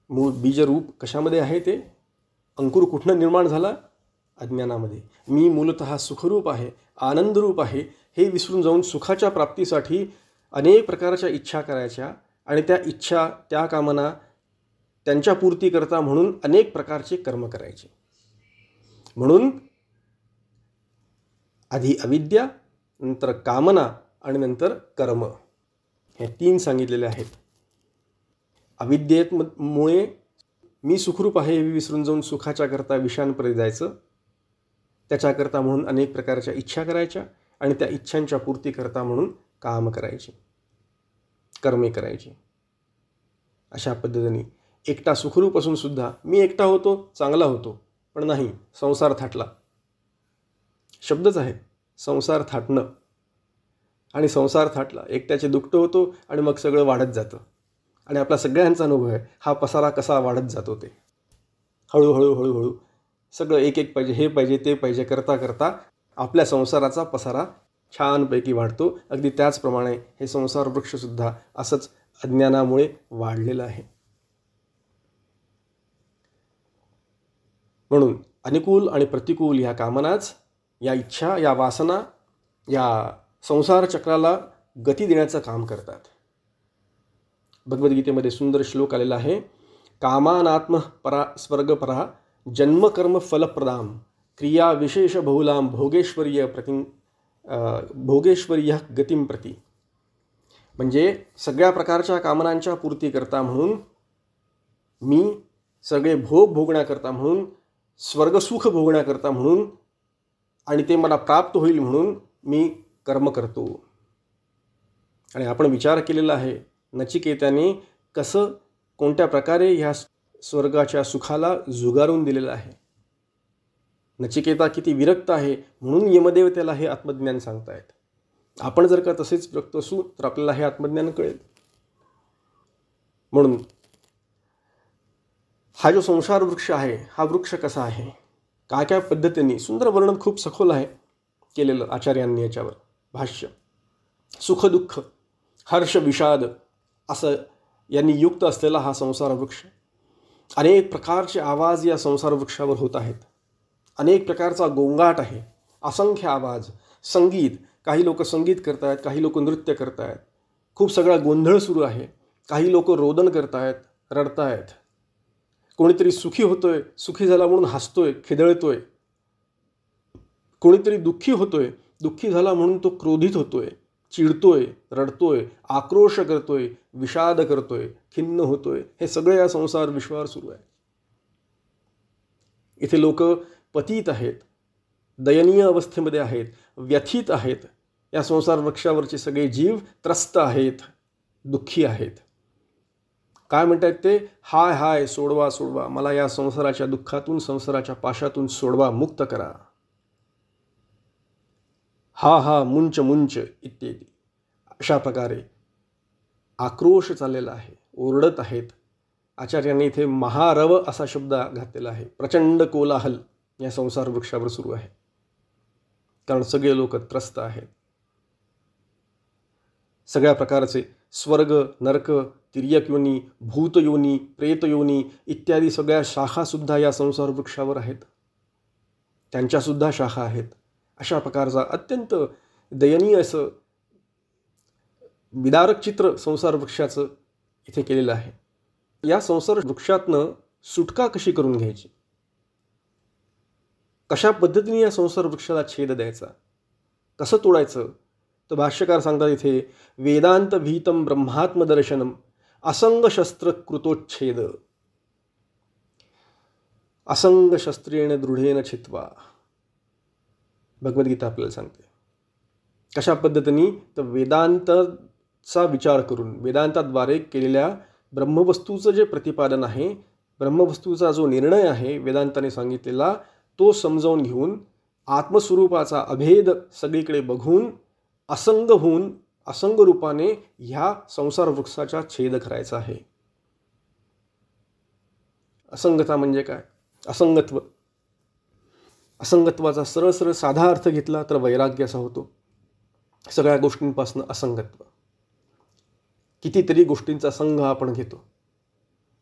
मूळ बीजरूप कशामध्ये आहे? ते अंकुर कुठनं निर्माण झाला? अज्ञानामध्ये. मी मूलतः सुखरूप आहे, आनंदरूप आहे हे विसरून जाऊन सुखाच्या प्राप्तीसाठी अनेक प्रकारच्या इच्छा करायच्या आणि त्या इच्छा त्या कामना त्यांच्या पूर्तीकरता म्हणून अनेक प्रकारचे कर्म करायचे. म्हणून आधी अविद्या, नंतर कामना आणि नंतर कर्म, हे तीन सांगितलेले आहेत. अविद्येमुळे मी सुखरूप आहे हे विसरून जाऊन सुखाच्या करता विषयांपर्यंत जायचं. त्याच्याकरता म्हणून अनेक प्रकारच्या इच्छा करायच्या आणि त्या इच्छांच्या पूर्तीकरता म्हणून काम करायचे, कर्मे करायची. अशा पद्धतीने एकटा सुखरूप असून सुद्धा मी एकटा होतो, चांगला होतो, पण नाही, संसार थाटला. शब्दच आहे संसार थाटणं. आणि संसार थाटला, एकट्याचे दुःख होतो आणि मग सगळं वाढत जातं. आणि आपला सगळ्यांचा अनुभव आहे हा पसारा कसा वाढत जातो. ते हळूहळू हळूहळू सगळं एक एक पाहिजे, हे पाहिजे, ते पाहिजे करता करता आपल्या संसाराचा पसारा छानपैकी वाढतो. अगदी त्याचप्रमाणे हे संसार वृक्षसुद्धा असंच अज्ञानामुळे वाढलेलं आहे. म्हणून अनुकूल आणि प्रतिकूल ह्या कामनाच, या इच्छा, या वासना या संसार चक्राला गती देण्याचं काम करतात. भगवद्गीतेमध्ये सुंदर श्लोक आलेला आहे. कामानात्म परा स्वर्गपरा जन्मकर्म फलप्रदाम क्रिया विशेष बहुलाम भोगेश्वर्य गतिम प्रती. म्हणजे सगळ्या प्रकारच्या कामनांच्या पूर्तीकरता म्हणून, मी सगळे भोग भोगण्याकरता म्हणून, स्वर्गसुख भोगण्याकरता म्हणून आणि ते मला प्राप्त होईल म्हणून मी कर्म करतो. आणि आपण विचार केलेला आहे नचिकेताने कसं कोणत्या प्रकारे ह्या स्वर्गाच्या सुखाला जुगारून दिलेलं आहे. नचिकेता किती विरक्त आहे म्हणून यमदेव त्याला हे आत्मज्ञान सांगतायत. आपण जर का तसेच विरक्त असू तर आपल्याला हे आत्मज्ञान कळेल. म्हणून हा जो संसार वृक्ष आहे, हा वृक्ष कसा आहे, काय काय पद्धतीने, सुंदर वर्णन खूप सखोल आहे केलेलं आचार्यांनी याच्यावर भाष्य. सुख दुःख, हर्ष विषाद असं यांनी युक्त असलेला हा संसार वृक्ष. अनेक प्रकारचे आवाज या संसार वृक्षावर होत आहेत. अनेक प्रकारचा गोंगाट आहे, असंख्य आवाज, संगीत. काही लोक संगीत करतायत, काही लोक नृत्य करतायत, खूप सगळा गोंधळ सुरू आहे. काही लोक रोदन करतायत, रडतायत. कोणीतरी सुखी होतोय, सुखी झाला म्हणून हसतोय, खिदळतोय. कोणीतरी दुःखी होतोय, दुःखी झाला म्हणून तो क्रोधित होतोय, चिडतोय, रडतोय, आक्रोश करतोय, विषाद करतोय, खिन्न होतोय. हे सगळे या संसार विश्वावर सुरू आहे. इथे लोक पतित आहेत, दयनीय अवस्थेमध्ये आहेत, व्यथित आहेत. या संसार वृक्षावरचे सगळे जीव त्रस्त आहेत, दुःखी आहेत. काय म्हणतात ते? हाय हाय, सोडवा सोडवा, मला या संसाराच्या दुःखातून, संसाराच्या पाशातून सोडवा, मुक्त करा. हा हा, मुंच मुंच इत्यादी. अशा प्रकारे आक्रोश चाललेला आहे, ओरडत आहेत. आचार्यांनी इथे महारव असा शब्द घातलेला आहे. प्रचंड कोलाहल या संसार वृक्षावर सुरू आहे, कारण सगळे लोक त्रस्त आहेत. सगळ्या प्रकारचे स्वर्ग, नरक, तिर्यक योनी, भूत योनी, प्रेत योनी इत्यादी सगळ्या शाखासुद्धा या संसार वृक्षावर आहेत, त्यांच्यासुद्धा शाखा आहेत. अशा प्रकारचा अत्यंत दयनीय असं विदारक चित्र संसार वृक्षाचं इथे केलेलं आहे. या संसार वृक्षातनं सुटका कशी करून घ्यायची, कशा पद्धतीने या संसार वृक्षाला छेद द्यायचा, कसं तोडायचं, तर भाष्यकार सांगतात इथे वेदांत भीतम ब्रह्मात्मदर्शनम असंग शस्त्र कृतोच्छेद असंग शस्त्रेण दृढेन छित्वा. भगवद्गीता आपल्याला सांगते कशा पद्धतीने, तर वेदांताचा विचार करून वेदांताद्वारे केलेल्या ब्रह्मवस्तूचं जे प्रतिपादन आहे, ब्रह्मवस्तूचा जो निर्णय आहे वेदांताने सांगितलेला, तो समजावून घेऊन आत्मस्वरूपाचा अभेद सगळीकडे बघून असंग होऊन असंग रूपाने ह्या संसार वृक्षाचा छेद करायचा आहे. असंगता म्हणजे काय? असंगत्व. असंगत्वाचा सरळ सरळ साधा अर्थ घेतला तर वैराग्य असा होतो. सगळ्या गोष्टींपासून असंगत्व. कितीतरी गोष्टींचा संघ आपण घेतो.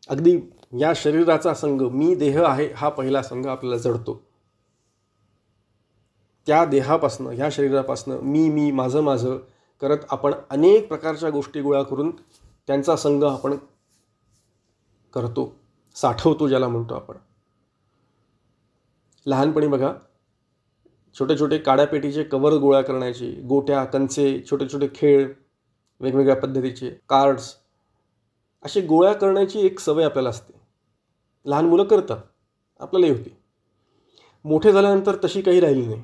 अगदी या शरीराचा संघ, मी देह आहे हा पहिला संघ आपल्याला जडतो. त्या देहापासनं, ह्या शरीरापासनं मी माझं माझं करत आपण अनेक प्रकारच्या गोष्टी गोळा करून त्यांचा संघ आपण करतो, साठवतो, ज्याला म्हणतो आपण. लहानपणी बघा छोटे छोटे काड्यापेटीचे कवर गोळा करण्याची, गोट्या, कंचे, छोटे छोटे खेळ, वेगवेगळ्या पद्धतीचे कार्ड्स, असे गोळा करण्याची एक सवय आपल्याला असते. लहान मुलं करतात, आपल्यालाही होती. मोठे झाल्यानंतर तशी काही राहिली नाही.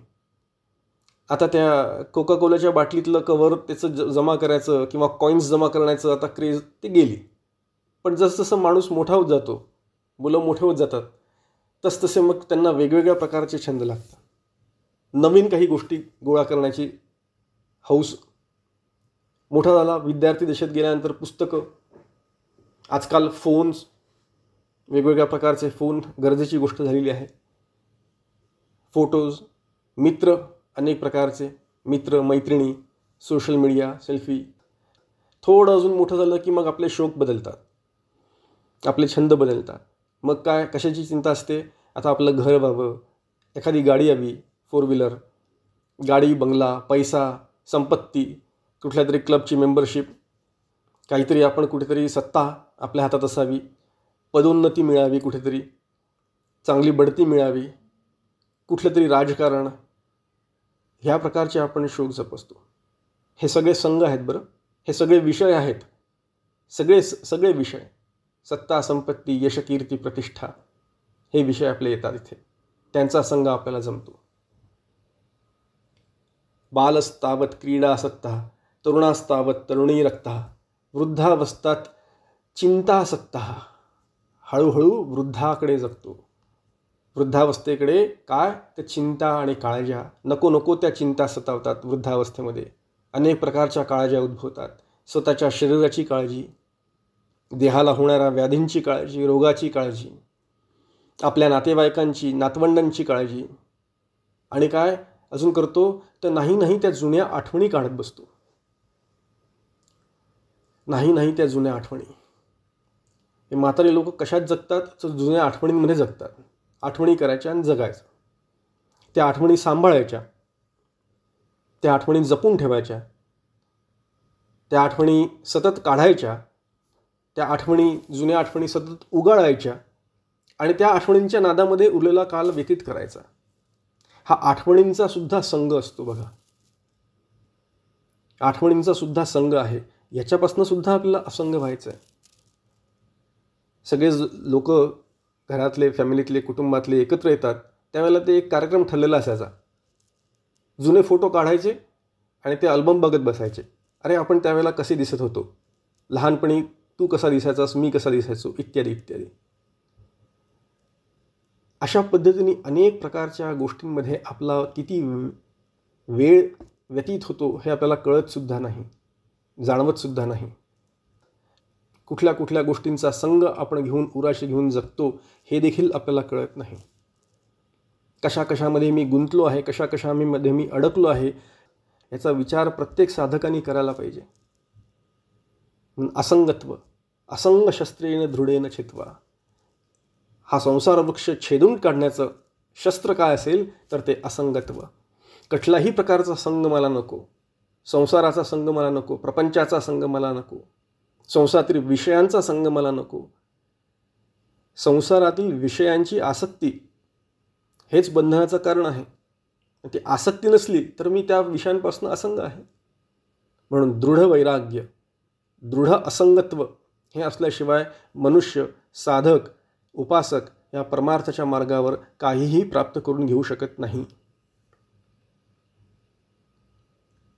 आता त्या कोका कोलाच्या बाटलीतलं कवर त्याचं जमा करायचं किंवा कॉईन्स जमा करण्याचं आता क्रेज ते गेली. पण जसजसं माणूस मोठा होत जातो, मुलं मोठे होत जातात, तसतसे मग त्यांना वेगवेगळ्या प्रकारचे छंद लागतात. नवीन काही गोष्टी गोळा करण्याची हौस. मोठा झाला, विद्यार्थी दशेत गेल्यानंतर पुस्तकं, आजकाल फोन्स, वेगवेगळ्या प्रकारचे फोन गरजेची गोष्ट झालेली आहे. फोटोज, मित्र, अनेक प्रकारचे मित्र मैत्रिणी, सोशल मीडिया, सेल्फी. थोडं अजून मोठं झालं की मग आपले शौक बदलतात, आपले छंद बदलतात. मग काय, कशाची चिंता असते? आता आपलं घर व्हावं, एखादी गाडी यावी, 4 व्हीलर गाडी, बंगला, पैसा, संपत्ती, कुठल्या तरी क्लबची मेंबरशिप, काहीतरी आपण कुठेतरी सत्ता आपल्या हातात असावी, पदोन्नती मिळावी, कुठेतरी चांगली बढती मिळावी, कुठलं तरी राजकारण, ह्या प्रकारचे आपण शोक जपतो. हे सगळे संघ आहेत बरं, हे सगळे विषय आहेत. सगळे विषय, सत्ता, संपत्ती, यश, कीर्ती, प्रतिष्ठा, हे विषय आपले येतात इथे. त्यांचा संघ आपल्याला जमतो. बालस्तावत क्रीडासक्ता, तरुणास्तावत तरुणीरक्ता, वृद्धावस्थात चिंतासक्ता. हळूहळू वृद्धाकडे जगतो. वृद्धावस्थेकडे काय, तर चिंता आणि काळज्या, नको नको त्या चिंता सतावतात. वृद्धावस्थेमध्ये अनेक प्रकारच्या काळज्या उद्भवतात. स्वतःच्या शरीराची काळजी, देहाला होणाऱ्या व्याधींची काळजी, रोगाची काळजी, आपल्या नातेवाईकांची, नातवंडांची काळजी, आणि काय अजून करतो, तर नाही त्या जुन्या आठवणी काढत बसतो. नाही त्या जुन्या आठवणी. हे म्हातारे लोक कशात जगतात, तर जुन्या आठवणींमध्ये जगतात. आठवणी करायच्या आणि जगायचं. त्या आठवणी सांभाळायच्या, त्या आठवणी जपून ठेवायच्या, त्या आठवणी सतत काढायच्या, त्या आठवणी, जुन्या आठवणी सतत उगाळायच्या आणि त्या आठवणींच्या नादामध्ये उरलेला काल व्यतीत करायचा. हा आठवणींचा सुद्धा संघ असतो बघा. आठवणींचा सुद्धा संघ आहे. याच्यापासून सुद्धा आपल्याला असंग व्हायचं आहे. सगळे लोक घरातले, फॅमिलीतले, कुटुंबातले एकत्र येतात त्यावेळेला ते एक कार्यक्रम ठरलेला असायचा. जुने फोटो काढायचे आणि ते अल्बम बघत बसायचे. अरे आपण त्यावेळेला कसे दिसत होतो, लहानपणी तू कसा दिसायचास, मी कसा दिसायचो, इत्यादी इत्यादी. अशा पद्धतीने अनेक प्रकारच्या गोष्टींमध्ये आपला किती वेळ व्यतीत होतो हे आपल्याला कळतसुद्धा नाही, जाणवतसुद्धा नाही. कुठल्या गोष्टींचा संघ आपण घेऊन, उराशी घेऊन जगतो हे देखील आपल्याला कळत नाही. कशामध्ये मी गुंतलो आहे, कशामध्ये मी अडकलो आहे, याचा विचार प्रत्येक साधकाने करायला पाहिजे. म्हणून असंगत्व, असंग शस्त्रेण दृढेन छित्वा. हा संसार वृक्ष छेदून काढण्याचं शस्त्र काय असेल तर ते असंगत्व. कुठल्याही प्रकारचा संग मला नको, संसाराचा संग मला नको, प्रपंचाचा संग मला नको, संसारातील विषयांचा संग मला नको. संसारातील विषयांची आसक्ती हेच बंधनाचं कारण आहे. ती आसक्ती नसली तर मी त्या विषयांपासून असंग आहे. म्हणून दृढ वैराग्य, दृढ असंगत्व हे असल्याशिवाय मनुष्य, साधक, उपासक या परमार्थाच्या मार्गावर काहीही प्राप्त करून घेऊ शकत नाही.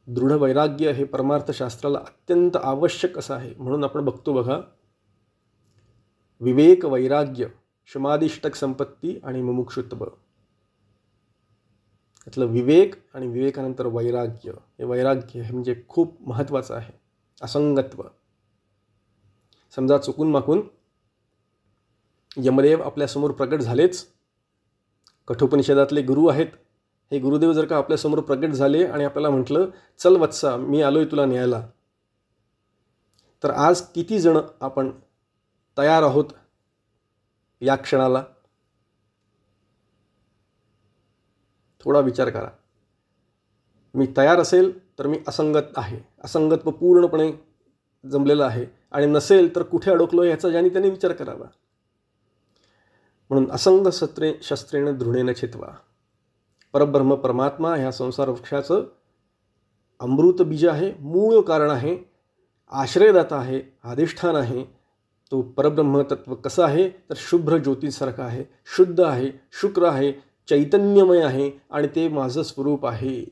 दृढ वैराग्य हे परमार्थशास्त्राला अत्यंत आवश्यक असं आहे. म्हणून आपण बघतो बघा, विवेक, वैराग्य, शमादिष्टक संपत्ती आणि मुमुक्षुत्व. यातलं विवेक आणि विवेकानंतर वैराग्य, हे वैराग्य हे म्हणजे खूप महत्त्वाचं आहे. असंगत्व. समजा चुकून माकून यमदेव आपल्यासमोर प्रकट झालेच, कठोपनिषदातले गुरु आहेत, हे गुरुदेव जर का आपल्यासमोर प्रकट झाले आणि आपल्याला म्हटलं, चल वत्सा मी आलोय तुला न्यायला, तर आज किती जण आपण तयार आहोत या क्षणाला? थोडा विचार करा. मी तयार असेल तर मी असंगत आहे, असंगत्व पूर्णपणे जमलेलं आहे, आणि नसेल तर कुठे अडकलो याचा ज्याने त्याने विचार करावा. म्हणून असंग शस्त्रेण दृढेन छित्वा. परब्रह्म परमात्मा ह्या संसार वृक्षाचं अमृत बीज आहे, मूळ कारण आहे, आश्रयदाता आहे, अधिष्ठान आहे. तो परब्रह्म तत्व कसं आहे तर शुभ्र ज्योतीसारखं आहे, शुद्ध आहे, शुक्र आहे, चैतन्यमय आहे, आणि ते माझं स्वरूप आहे,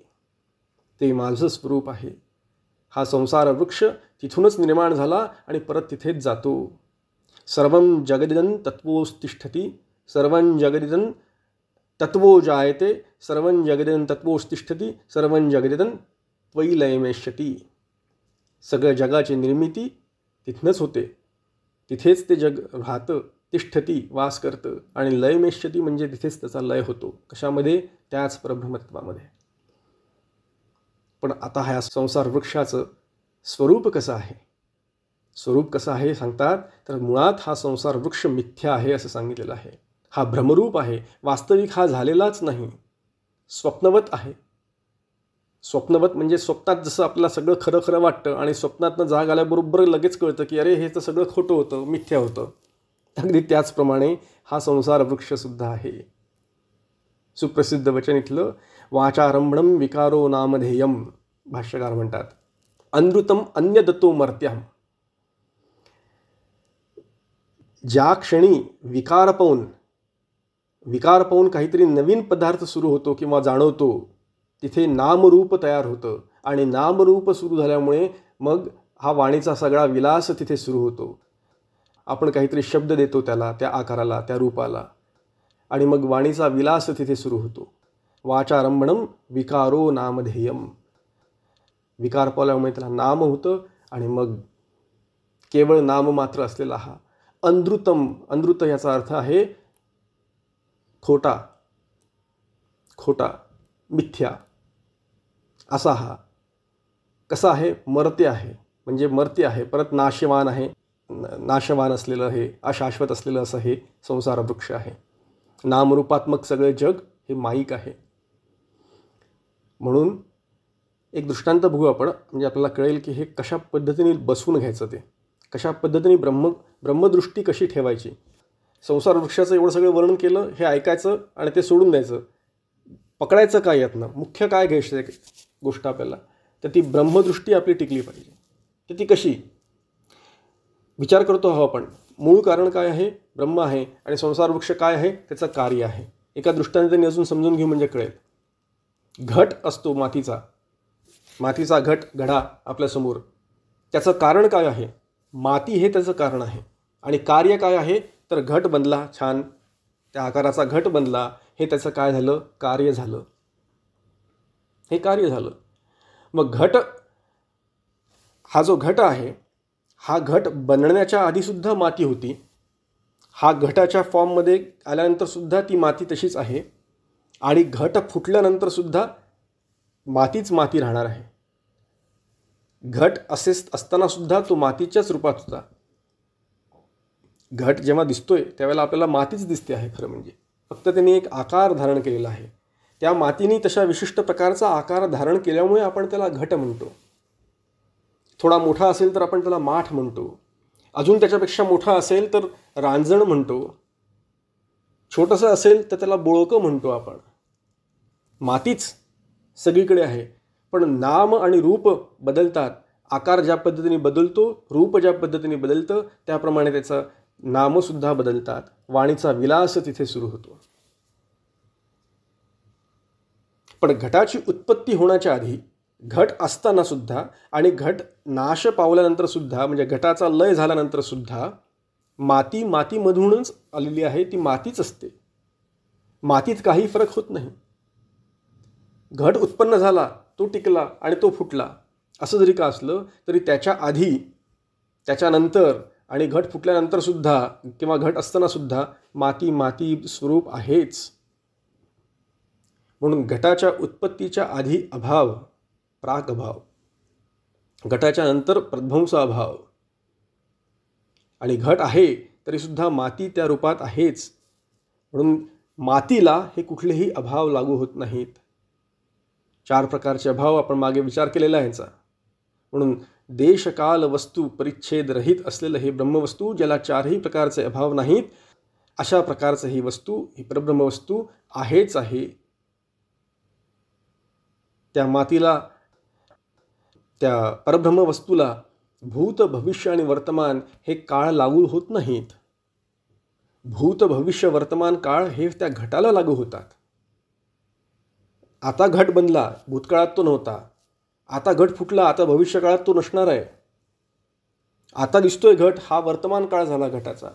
ते माझं स्वरूप आहे. हा संसार वृक्ष तिथूनच निर्माण झाला आणि परत तिथेच जातो. सर्वं जगदिदं तत्वोस्तिष्ठति, सर्वं जगदिदं तत्वो जायते, सर्वं जगदिदं तत्वोस्तिष्ठति, सर्वं जगदिदं त्वयि लयमेष्यति. सगळ्या जगाची निर्मिती तिथनंच होते, तिथेच ते जग राहतं, तिष्ठती वास करतं, आणि लयमेष्यति म्हणजे तिथेच त्याचा लय होतो. कशामध्ये? त्याच परब्रह्मत्वामध्ये. पण आता ह्या संसार वृक्षाचं स्वरूप कसं आहे? स्वरूप कसं आहे सांगतात तर मुळात हा संसार वृक्ष मिथ्या आहे असं सांगितलेलं आहे. हा भ्रमरूप आहे, वास्तविक हा झालेलाच नाही, स्वप्नवत आहे. स्वप्नवत म्हणजे स्वप्नात जसं आपल्याला सगळं खरं खरं वाटतं आणि स्वप्नातनं जाग आल्याबरोबर लगेच कळतं की अरे हे तर सगळं खोटं होतं, मिथ्या होतं. अगदी त्याचप्रमाणे हा संसार वृक्षसुद्धा आहे. सुप्रसिद्ध वचन इथलं, वाचारंभणं विकारो नामधेयम. भाष्यकार म्हणतात, अनृतम अन्यदत्तो मर्त्याम. ज्या क्षणी विकार पाहून काहीतरी नवीन पदार्थ सुरू होतो किंवा जाणवतो, तिथे नामरूप तयार होतं, आणि नामरूप सुरू झाल्यामुळे मग हा वाणीचा सगळा विलास तिथे सुरू होतो. आपण काहीतरी शब्द देतो त्याला, त्या आकाराला, त्या रूपाला, आणि मग वाणीचा विलास तिथे सुरू होतो. वाचारंभणं विकारो नामधेयम. विकार पावल्यामुळे त्याला नाम होतं, आणि मग केवळ नाम मात्र असलेला हा अनृतम. अनृत याचा अर्थ आहे खोटा, खोटा, मिथ्या असा हा. कसा आहे? मर्त्य आहे, म्हणजे मर्त्य आहे, परत नाशवान आहे, नाशवान असलेलं हे, अशाश्वत असलेलं असं हे संसार वृक्ष आहे. नामरूपात्मक सगळे जग हे माईक आहे. म्हणून एक दृष्टांत बघू आपण, म्हणजे आपल्याला कळेल की हे कशा पद्धतीने बसवून घ्यायचं, ते कशा पद्धतीने ब्रह्मदृष्टी कशी ठेवायची. संसार वृक्षाचं एवढं सगळं वर्णन केलं, हे ऐकायचं आणि ते सोडून द्यायचं. पकडायचं काय यातनं? मुख्य काय घ्यायचं गोष्ट आपल्याला, तर ती ब्रह्मदृष्टी आपली टिकली पाहिजे. तर ती कशी? विचार करतो आहोत आपण. मूळ कारण काय आहे? ब्रह्म आहे. आणि संसार वृक्ष काय आहे? त्याचं कार्य आहे. एका दृष्टांताने अजून समजून घेऊ म्हणजे कळेल. घट असतो मातीचा घडा आपल्यासमोर, त्याचं कारण काय आहे? माती हे त्याचं कारण आहे. आणि कार्य काय आहे? तर घट बनला, छान त्या आकाराचा घट बनला, हे त्याचं काय झालं? कार्य झालं. हे कार्य झालं. मग हा जो घट आहे, हा घट बनण्याच्या आधीसुद्धा माती होती. हा घटाच्या फॉर्ममध्ये आल्यानंतरसुद्धा ती माती तशीच आहे, आणि घट फुटल्यानंतरसुद्धा मातीच माती राहणार आहे. घट असे असतानासुद्धा तो मातीच्याच रूपात होता. घट जेव्हा दिसतोय त्यावेळेला आपल्याला मातीच दिसते आहे खरं म्हणजे, फक्त त्यांनी एक आकार धारण केलेला आहे. त्या मातीने तशा विशिष्ट प्रकारचा आकार धारण केल्यामुळे आपण त्याला घट म्हणतो. थोडा मोठा असेल तर आपण त्याला माठ म्हणतो, अजून त्याच्यापेक्षा मोठा असेल तर रांजण म्हणतो, छोटंसं असेल तर त्याला बोळकं म्हणतो आपण. मातीच सगळीकडे आहे, पण नाम आणि रूप बदलतात. आकार ज्या पद्धतीने बदलतो, रूप ज्या पद्धतीने बदलतं, त्याप्रमाणे त्याचं नामसुद्धा बदलतात. वाणीचा विलास तिथे सुरू होतो. पण घटाची उत्पत्ती होण्याच्या आधी, घट असतानासुद्धा आणि घट नाश पावल्यानंतरसुद्धा, म्हणजे घटाचा लय झाल्यानंतरसुद्धा माती मातीमधूनच आलेली आहे, ती मातीच असते. मातीत काही फरक होत नाही. घट उत्पन्न झाला, तो टिकला आणि तो फुटला, असं जरी का असलं तरी त्याच्या आधी, त्याच्यानंतर आणि घट फुटल्यानंतरसुद्धा किंवा घट असतानासुद्धा माती माती स्वरूप आहेच. म्हणून घटाच्या उत्पत्तीच्या आधी अभाव, प्राक अभाव, घटाच्या नंतर प्रध्वंस अभाव, आणि घट आहे तरीसुद्धा माती त्या रूपात आहेच. म्हणून मातीला हे कुठलेही अभाव लागू होत नाहीत. 4 प्रकारचे अभाव आपण मागे विचार केलेला आहे याचा. म्हणून देश काल वस्तू परिच्छेद रहित असलेलं हे ब्रह्मवस्तू, ज्याला 4ही प्रकारचे अभाव नाहीत, अशा प्रकारचं ही वस्तू, ही परब्रह्मवस्तू आहेच आहे. त्या मातीला, त्या परब्रह्मवस्तूला भूत भविष्य आणि वर्तमान हे काळ लागू होत नाहीत. भूत भविष्य वर्तमान काळ हे त्या घटाला लागू होतात. आता घट बनला, भूतकाळात तो नव्हता. आता घट फुटला, आता भविष्यकाळात तो नसणार आहे. आता दिसतोय घट, हा वर्तमान काळ झाला घटाचा.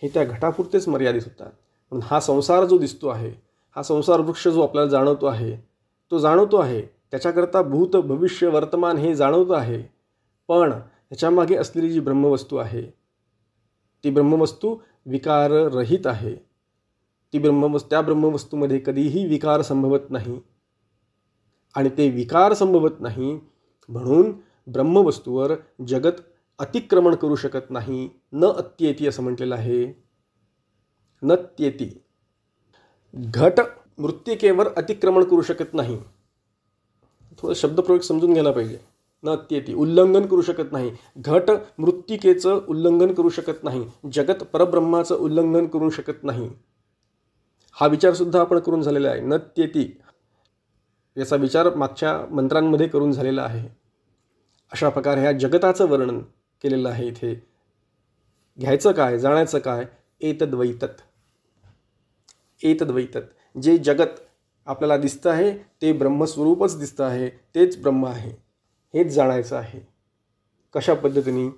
हे त्या घटापुरतेच मर्यादित होतात. म्हणून हा संसार जो दिसतो आहे, हा संसार वृक्ष जो आपल्याला जाणवतो आहे, तो जाणवतो आहे. त्याच्याकरता भूत भविष्य वर्तमान हे जाणवतं आहे. पण ह्याच्यामागे असलेली जी ब्रह्मवस्तू आहे, ती ब्रह्मवस्तू विकाररहित आहे. त्या ब्रह्मवस्तूमध्ये कधीही विकार संभवत नाही. आणि ते विकार संभवत नाही म्हणून ब्रह्मवस्तूवर जगत अतिक्रमण करू शकत नाही. न अत्येती असं म्हटलेलं आहे. नत्येती. घट मृत्तिकेवर अतिक्रमण करू शकत नाही. थोडं शब्दप्रयोग समजून घ्यायला पाहिजे. न अत्येती, उल्लंघन करू शकत नाही. घट मृत्तिकेचं उल्लंघन करू शकत नाही. जगत परब्रह्माचं उल्लंघन करू शकत नाही. हा विचारसुद्धा आपण करून झालेला आहे. नत्येती याचा विचार मागच्या मंत्रांमध्ये करून झालेला आहे. अशा प्रकारे ह्या जगताचं वर्णन केलेलं आहे. इथे घ्यायचं काय, जाणायचं काय, एतद्वैतत. एतद्वैतत, जे जगत आपल्याला दिसतं आहे ते ब्रह्मस्वरूपच दिसतं आहे, तेच ब्रह्म आहे, हेच जाणायचं आहे. कशा पद्धतीने,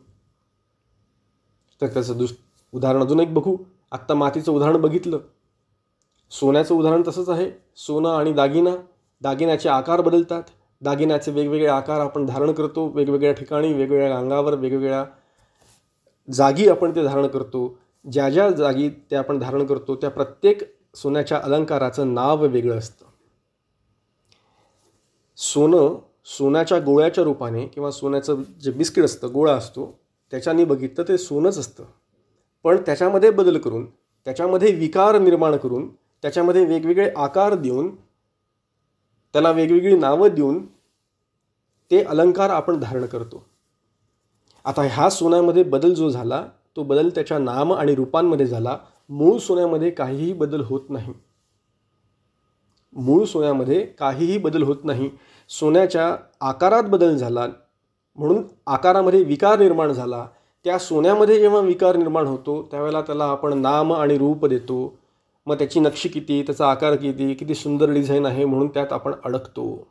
तर त्याचं उदाहरण अजून एक बघू. आत्ता मातीचं उदाहरण बघितलं. सोन्याचं उदाहरण तसंच आहे. सोनं आणि दागिना, दागिन्याचे आकार बदलतात. दागिन्याचे वेगवेगळे आकार आपण धारण करतो, वेगवेगळ्या ठिकाणी, वेगवेगळ्या अंगावर, वेगवेगळ्या जागी आपण ते धारण करतो. ज्या ज्या जागी ते आपण धारण करतो त्या प्रत्येक सोन्याच्या अलंकाराचं नाव वेगळं असतं. सोनं सोन्याच्या गोळ्याच्या रूपाने किंवा सोन्याचं जे बिस्किट असतं, गोळा असतो, त्याच्याने बघितलं ते सोनंच असतं. पण त्याच्यामध्ये बदल करून, त्याच्यामध्ये विकार निर्माण करून, त्याच्यामध्ये वेगवेगळे आकार देऊन, त्याला वेगवेगळी नावं देऊन ते अलंकार आपण धारण करतो. आता ह्या सोन्यामध्ये बदल जो झाला तो बदल त्याच्या नाम आणि रूपांमध्ये झाला. मूळ सोन्यामध्ये काहीही बदल होत नाही. मूळ सोन्यामध्ये काहीही बदल होत नाही. सोन्याच्या आकारात बदल झाला म्हणून आकारामध्ये विकार निर्माण झाला. त्या सोन्यामध्ये जेव्हा विकार निर्माण होतो त्यावेळेला त्याला आपण नाम आणि रूप देतो. मग त्याची नक्षी किती, त्याचा आकार किती, किती सुंदर डिझाईन आहे म्हणून त्यात आपण अडकतो.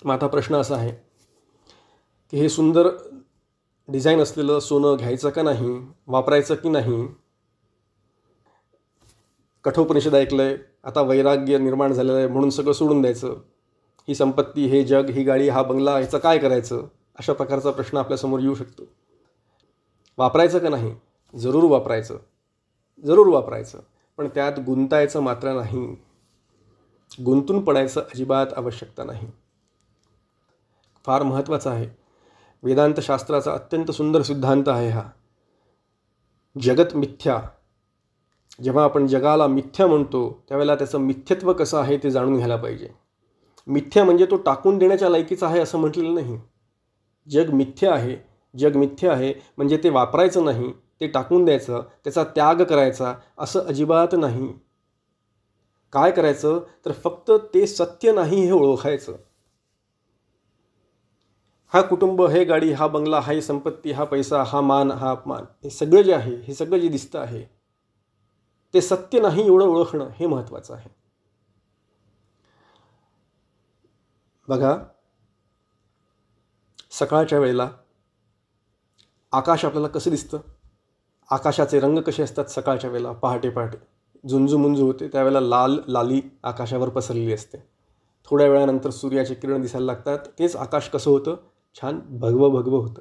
मग आता प्रश्न असा आहे की हे सुंदर डिझाईन असलेलं सोनं घ्यायचं का नाही, वापरायचं की नाही. कठोपनिषद ऐकलंय, आता वैराग्य निर्माण झालेलं आहे म्हणून सगळं सोडून द्यायचं. ही संपत्ती, हे जग, ही गाडी, हा बंगला, ह्याचं काय करायचं, अशा प्रकारचा प्रश्न आपल्यासमोर येऊ शकतो. वापरायचं का नाही, जरूर वापरायचं, पण त्यात गुंतायचं मात्र नाही. गुंतून पडायचं अजिबात आवश्यकता नाही. फार महत्त्वाचा आहे. वेदांत शास्त्राचा अत्यंत सुंदर सिद्धांत आहे हा. जगत मिथ्या. जेव्हा आपण जगाला मिथ्या म्हणतो त्यावेळेला त्याचं मिथ्यत्व कसं आहे ते जाणून घ्यायला पाहिजे. मिथ्या म्हणजे तो टाकून देण्याच्या लायकीचा आहे असं म्हटलेलं नाही. जग मिथ्या आहे. जग मिथ्या आहे म्हणजे ते वापरायचं नाही, ते टाकून द्यायचं, त्याचा त्याग करायचा असं अजिबात नाही. काय करायचं तर फक्त ते सत्य नाही हे ओळखायचं. हा कुटुंब, हे गाडी, हा बंगला, हा संपत्ती, हा पैसा, हा मान, हा अपमान, हे सगळं जे आहे, हे सगळं जे दिसतं आहे ते सत्य नाही एवढं ओळखणं हे महत्त्वाचं आहे. बघा, सकाळच्या वेळेला आकाश आपल्याला कसं दिसतं? आकाशाचे रंग कसे असतात सकाळच्या वेळेला? पहाटे पहाटे झुंजू होते त्यावेळेला लाल लाली आकाशावर पसरलेली असते. थोड्या वेळानंतर सूर्याचे किरण दिसायला लागतात. तेच आकाश कसं होतं? छान भगवं होतं.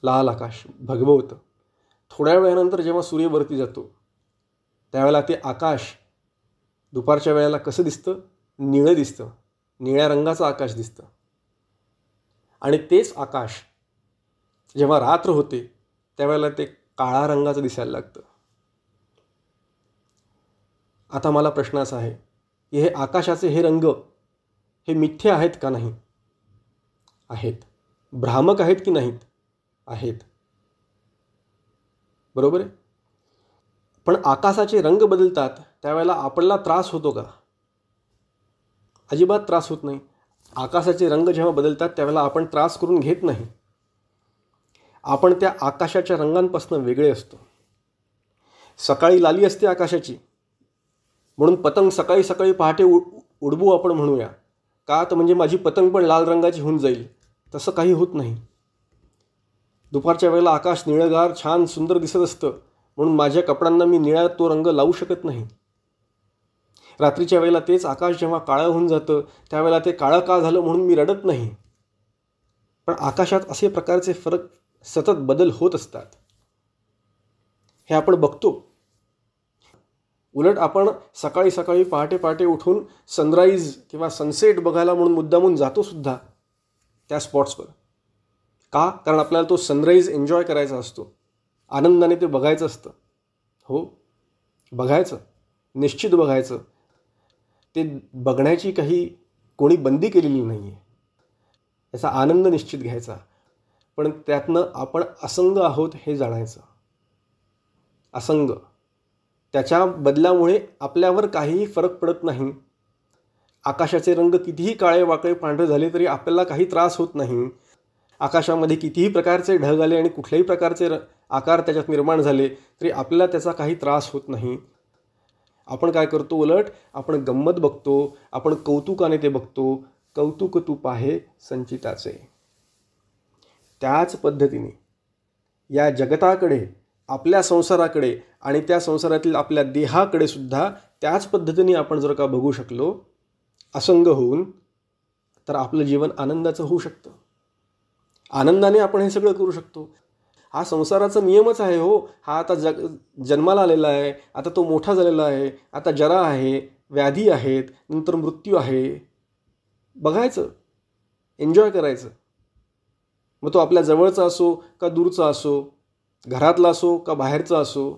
लाल आकाश भगवं होतं. थोड्या वेळानंतर जेव्हा सूर्य वरती जातो त्यावेळेला ते आकाश दुपारच्या वेळेला कसं दिसतं? निळं दिसतं. निळ्या रंगाचं आकाश दिसतं. आणि तेच आकाश जेव्हा रात्र होते त्यावेळेला ते काळ्या रंगाचं दिसायला लागतं. आता मला प्रश्न असा आहे की हे आकाशाचे हे रंग हे मिथ्य आहेत का? नाही आहेत. भ्रामक आहेत की नाहीत? आहेत. बरोबर आहे. पण आकाशाचे रंग बदलतात त्यावेळेला आपल्याला त्रास होतो का? अजिबात त्रास होत नाही. आकाशाचे रंग जेव्हा बदलतात त्यावेळेला आपण त्रास करून घेत नाही. आपण त्या आकाशाच्या रंगांपासून वेगळे असतो. सकाळी लाली असते आकाशाची म्हणून पतंग सकाळी सकाळी पहाटे उडवू आपण म्हणूया का? तर म्हणजे माझी पतंग पण लाल रंगाची होऊन जाईल. तसं काही होत नाही. दुपारच्या वेळेला आकाश निळगार छान सुंदर दिसत असतं म्हणून माझ्या कपड्यांना मी निळा तो रंग लावू शकत नाही. रात्रीच्या वेळेला तेच आकाश जेव्हा काळं होऊन जातं त्यावेळेला ते काळं का झालं म्हणून मी रडत नाही. पण आकाशात असे प्रकारचे फरक सतत बदल होत असतात. हे आपण बघतो. उलट आपण सकाळी सकाळी पहाटे पहाटे उठून सनराईज किंवा सनसेट बघायला म्हणून मुद्दामून जातो सुद्धा त्या स्पॉट्सवर. का? कारण आपल्याला तो सनराईज एन्जॉय करायचा असतो. आनंदाने ते बघायचं असतं. हो, बघायचं, निश्चित बघायचं. ते बघण्याची काही कोणी बंदी केलेली नाही आहे. त्याचा आनंद निश्चित घ्यायचा. पण त्यातनं आपण असंग आहोत हे जाणायचं. असंग. त्याच्या बदलामुळे आपल्यावर काहीही फरक पडत नाही. आकाशाचे रंग कितीही काळे वाकळे पांढरे झाले तरी आपल्याला काही त्रास होत नाही. आकाशामध्ये कितीही प्रकारचे ढग आले आणि कुठल्याही प्रकारचे आकार त्याच्यात निर्माण झाले तरी आपल्याला त्याचा काही त्रास होत नाही. आपण काय करतो? उलट आपण गंमत बघतो, आपण कौतुकाने ते बघतो. कौतुक तू पाहे संचिताचे. त्याच पद्धतीने या जगताकडे, आपल्या संसाराकडे आणि त्या संसारातील आपल्या देहाकडे सुद्धा त्याच पद्धतीने आपण जर का बघू शकलो असंग होऊन तर आपलं जीवन आनंदाचं होऊ शकतं. आनंदाने आपण हे सगळं करू शकतो. हा संसाराचा नियमच आहे. हो, हा आता जन्माला आलेला आहे. आता तो मोठा झालेला आहे. आता जरा आहे, व्याधी आहेत, नंतर मृत्यू आहे. बघायचं, एन्जॉय करायचं. मग तो आपल्या जवळचा असो का दूरचा असो, घरातला असो का बाहेरचा असो,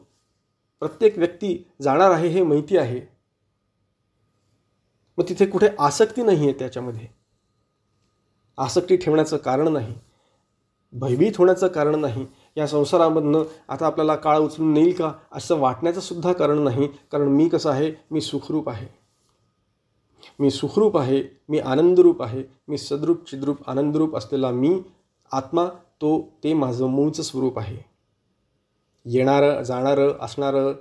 प्रत्येक व्यक्ती जाणार आहे हे माहिती आहे. मग तिथे कुठे आसक्ती नाही आहे. त्याच्यामध्ये आसक्ती ठेवण्याचं कारण नाही, भयभीत होण्याचं कारण नाही. या संसारामधनं आता आपल्याला काळ उचलून नेईल का असं वाटण्याचं सुद्धा कारण नाही. कारण मी कसं आहे? मी सुखरूप आहे. मी सुखरूप आहे. मी आनंदरूप आहे. मी सद्रूप चिद्रूप आनंदरूप असलेला मी आत्मा, ते माझं मूळचं स्वरूप आहे. येणारं जाणारं असणारं,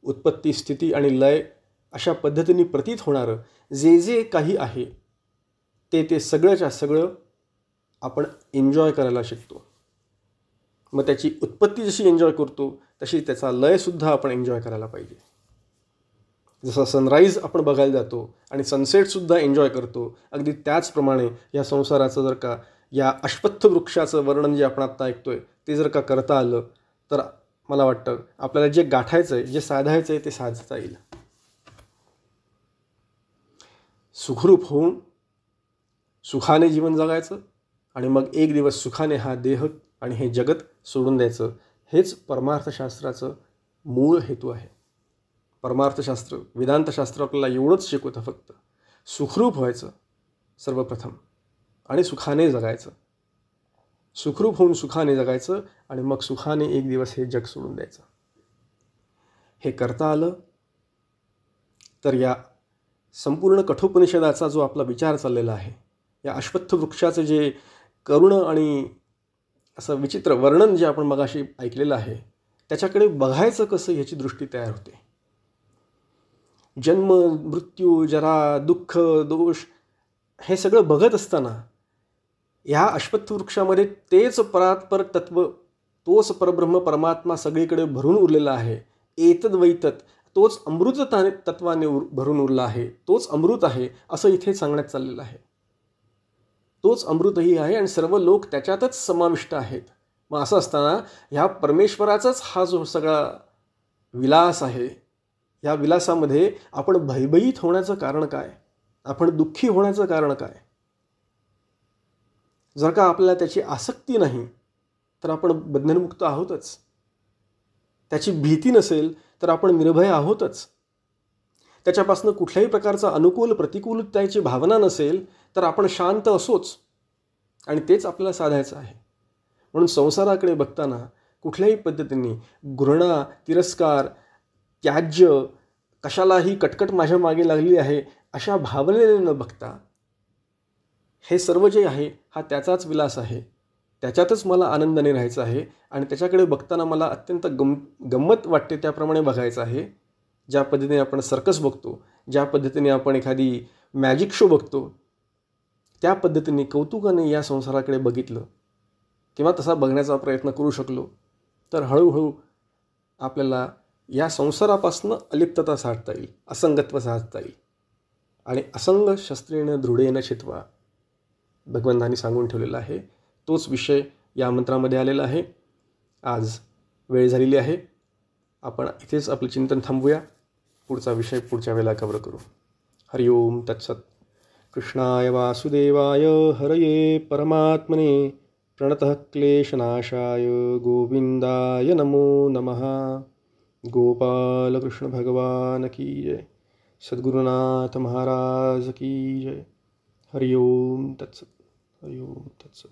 उत्पत्ती स्थिती आणि लय अशा पद्धतीने प्रतीत होणारं जे जे काही आहे ते सगळंच्या सगळं आपण एन्जॉय करायला शिकतो. मग त्याची उत्पत्ती जशी एन्जॉय करतो तशी त्याचा लयसुद्धा आपण एन्जॉय करायला पाहिजे. जसं सनराईज आपण बघायला जातो आणि सनसेटसुद्धा एन्जॉय करतो, अगदी त्याचप्रमाणे या संसाराचं जर का या अश्वत्थ वृक्षाचं वर्णन जे आपण आत्ता ऐकतोय ते जर का करता आलं तर मला वाटतं आपल्याला जे गाठायचं आहे, जे साधायचं आहे ते साधता येईल. सुखरूप होऊन सुखाने जीवन जगायचं आणि मग एक दिवस सुखाने हा देह आणि हे जगत सोडून द्यायचं. हेच परमार्थशास्त्राचं मूळ हेतू आहे. परमार्थशास्त्र, वेदांतशास्त्र आपल्याला एवढंच शिकवतं, फक्त सुखरूप व्हायचं सर्वप्रथम आणि सुखाने जगायचं. सुखरूप होऊन सुखाने जगायचं आणि मग सुखाने एक दिवस हे जग सोडून द्यायचं. हे करता आलं तर या संपूर्ण कठोपनिषदाचा जो आपला विचार चाललेला आहे, या अश्वत्थ वृक्षाचं जे करुण आणि असं विचित्र वर्णन जे आपण मगाशी ऐकलेलं आहे, त्याच्याकडे बघायचं कसं याची दृष्टी तयार होते. जन्म, मृत्यू, जरा, दुःख, दोष हे सगळं बघत असताना ह्या अश्वत्थ वृक्षामध्ये तेच परात्पर तत्व, तोच परब्रह्म परमात्मा सगळीकडे भरून उरलेला आहे. एतद वैतत, तोच अमृत तत्वाने भरून उरला आहे, तोच अमृत आहे असं इथे सांगण्यात चाललेलं आहे. तोच अमृतही आहे आणि सर्व लोक त्याच्यातच समाविष्ट आहेत. मग असं असताना ह्या परमेश्वराचाच हा जो सगळा विलास आहे, या विलासामध्ये आपण भयभीत होण्याचं कारण काय? आपण दुःखी होण्याचं कारण काय? जर का आपल्याला त्याची आसक्ती नाही तर आपण बंधनमुक्त आहोतच. त्याची भीती नसेल तर आपण निर्भय आहोतच. त्याच्यापासून कुठल्याही प्रकारचा अनुकूल प्रतिकूलतेची भावना नसेल तर आपण शांत असोच. आणि तेच आपल्याला साधायचं आहे. म्हणून संसाराकडे बघताना कुठल्याही पद्धतीने घृणा, तिरस्कार, त्याज्य, कशालाही कटकट माझ्या मागे लागली आहे अशा भावनेने न बघता, हे सर्व जे आहे हा त्याचाच विलास आहे, त्याच्यातच मला आनंदाने राहायचं आहे आणि त्याच्याकडे बघताना मला अत्यंत गंमत वाटते त्याप्रमाणे बघायचं आहे. ज्या पद्धतीने आपण सर्कस बघतो, ज्या पद्धतीने आपण एखादी मॅजिक शो बघतो, त्या पद्धतीने कौतुकाने या संसाराकडे बघितलं किंवा तसा बघण्याचा प्रयत्न करू शकलो तर हळूहळू आपल्याला या संसारापासून अलिप्तता साधता येईल, असंगत्व साधता येईल. आणि असंग शस्त्रेण दृढेन चित्वा भगवंतांनी सांगून ठेवलेला आहे. तोच विषय या मंत्रामध्ये आलेला आहे. आज वेळ झालेली आहे. आपण इथेच आपलं चिंतन थांबवूया. पुढचा विषय पुढच्या वेळेला कव्हर करू. हरि ओम तत्सत. कृष्णाय वासुदेवाय हरये परमात्मने प्रणतः क्लेशनाशाय गोविंदाय नमो नमः. गोपाल कृष्ण भगवान की जय. सद्गुरुनाथ महाराज की जय. हरि ओम तत्सत. हरि ओम तत्सत.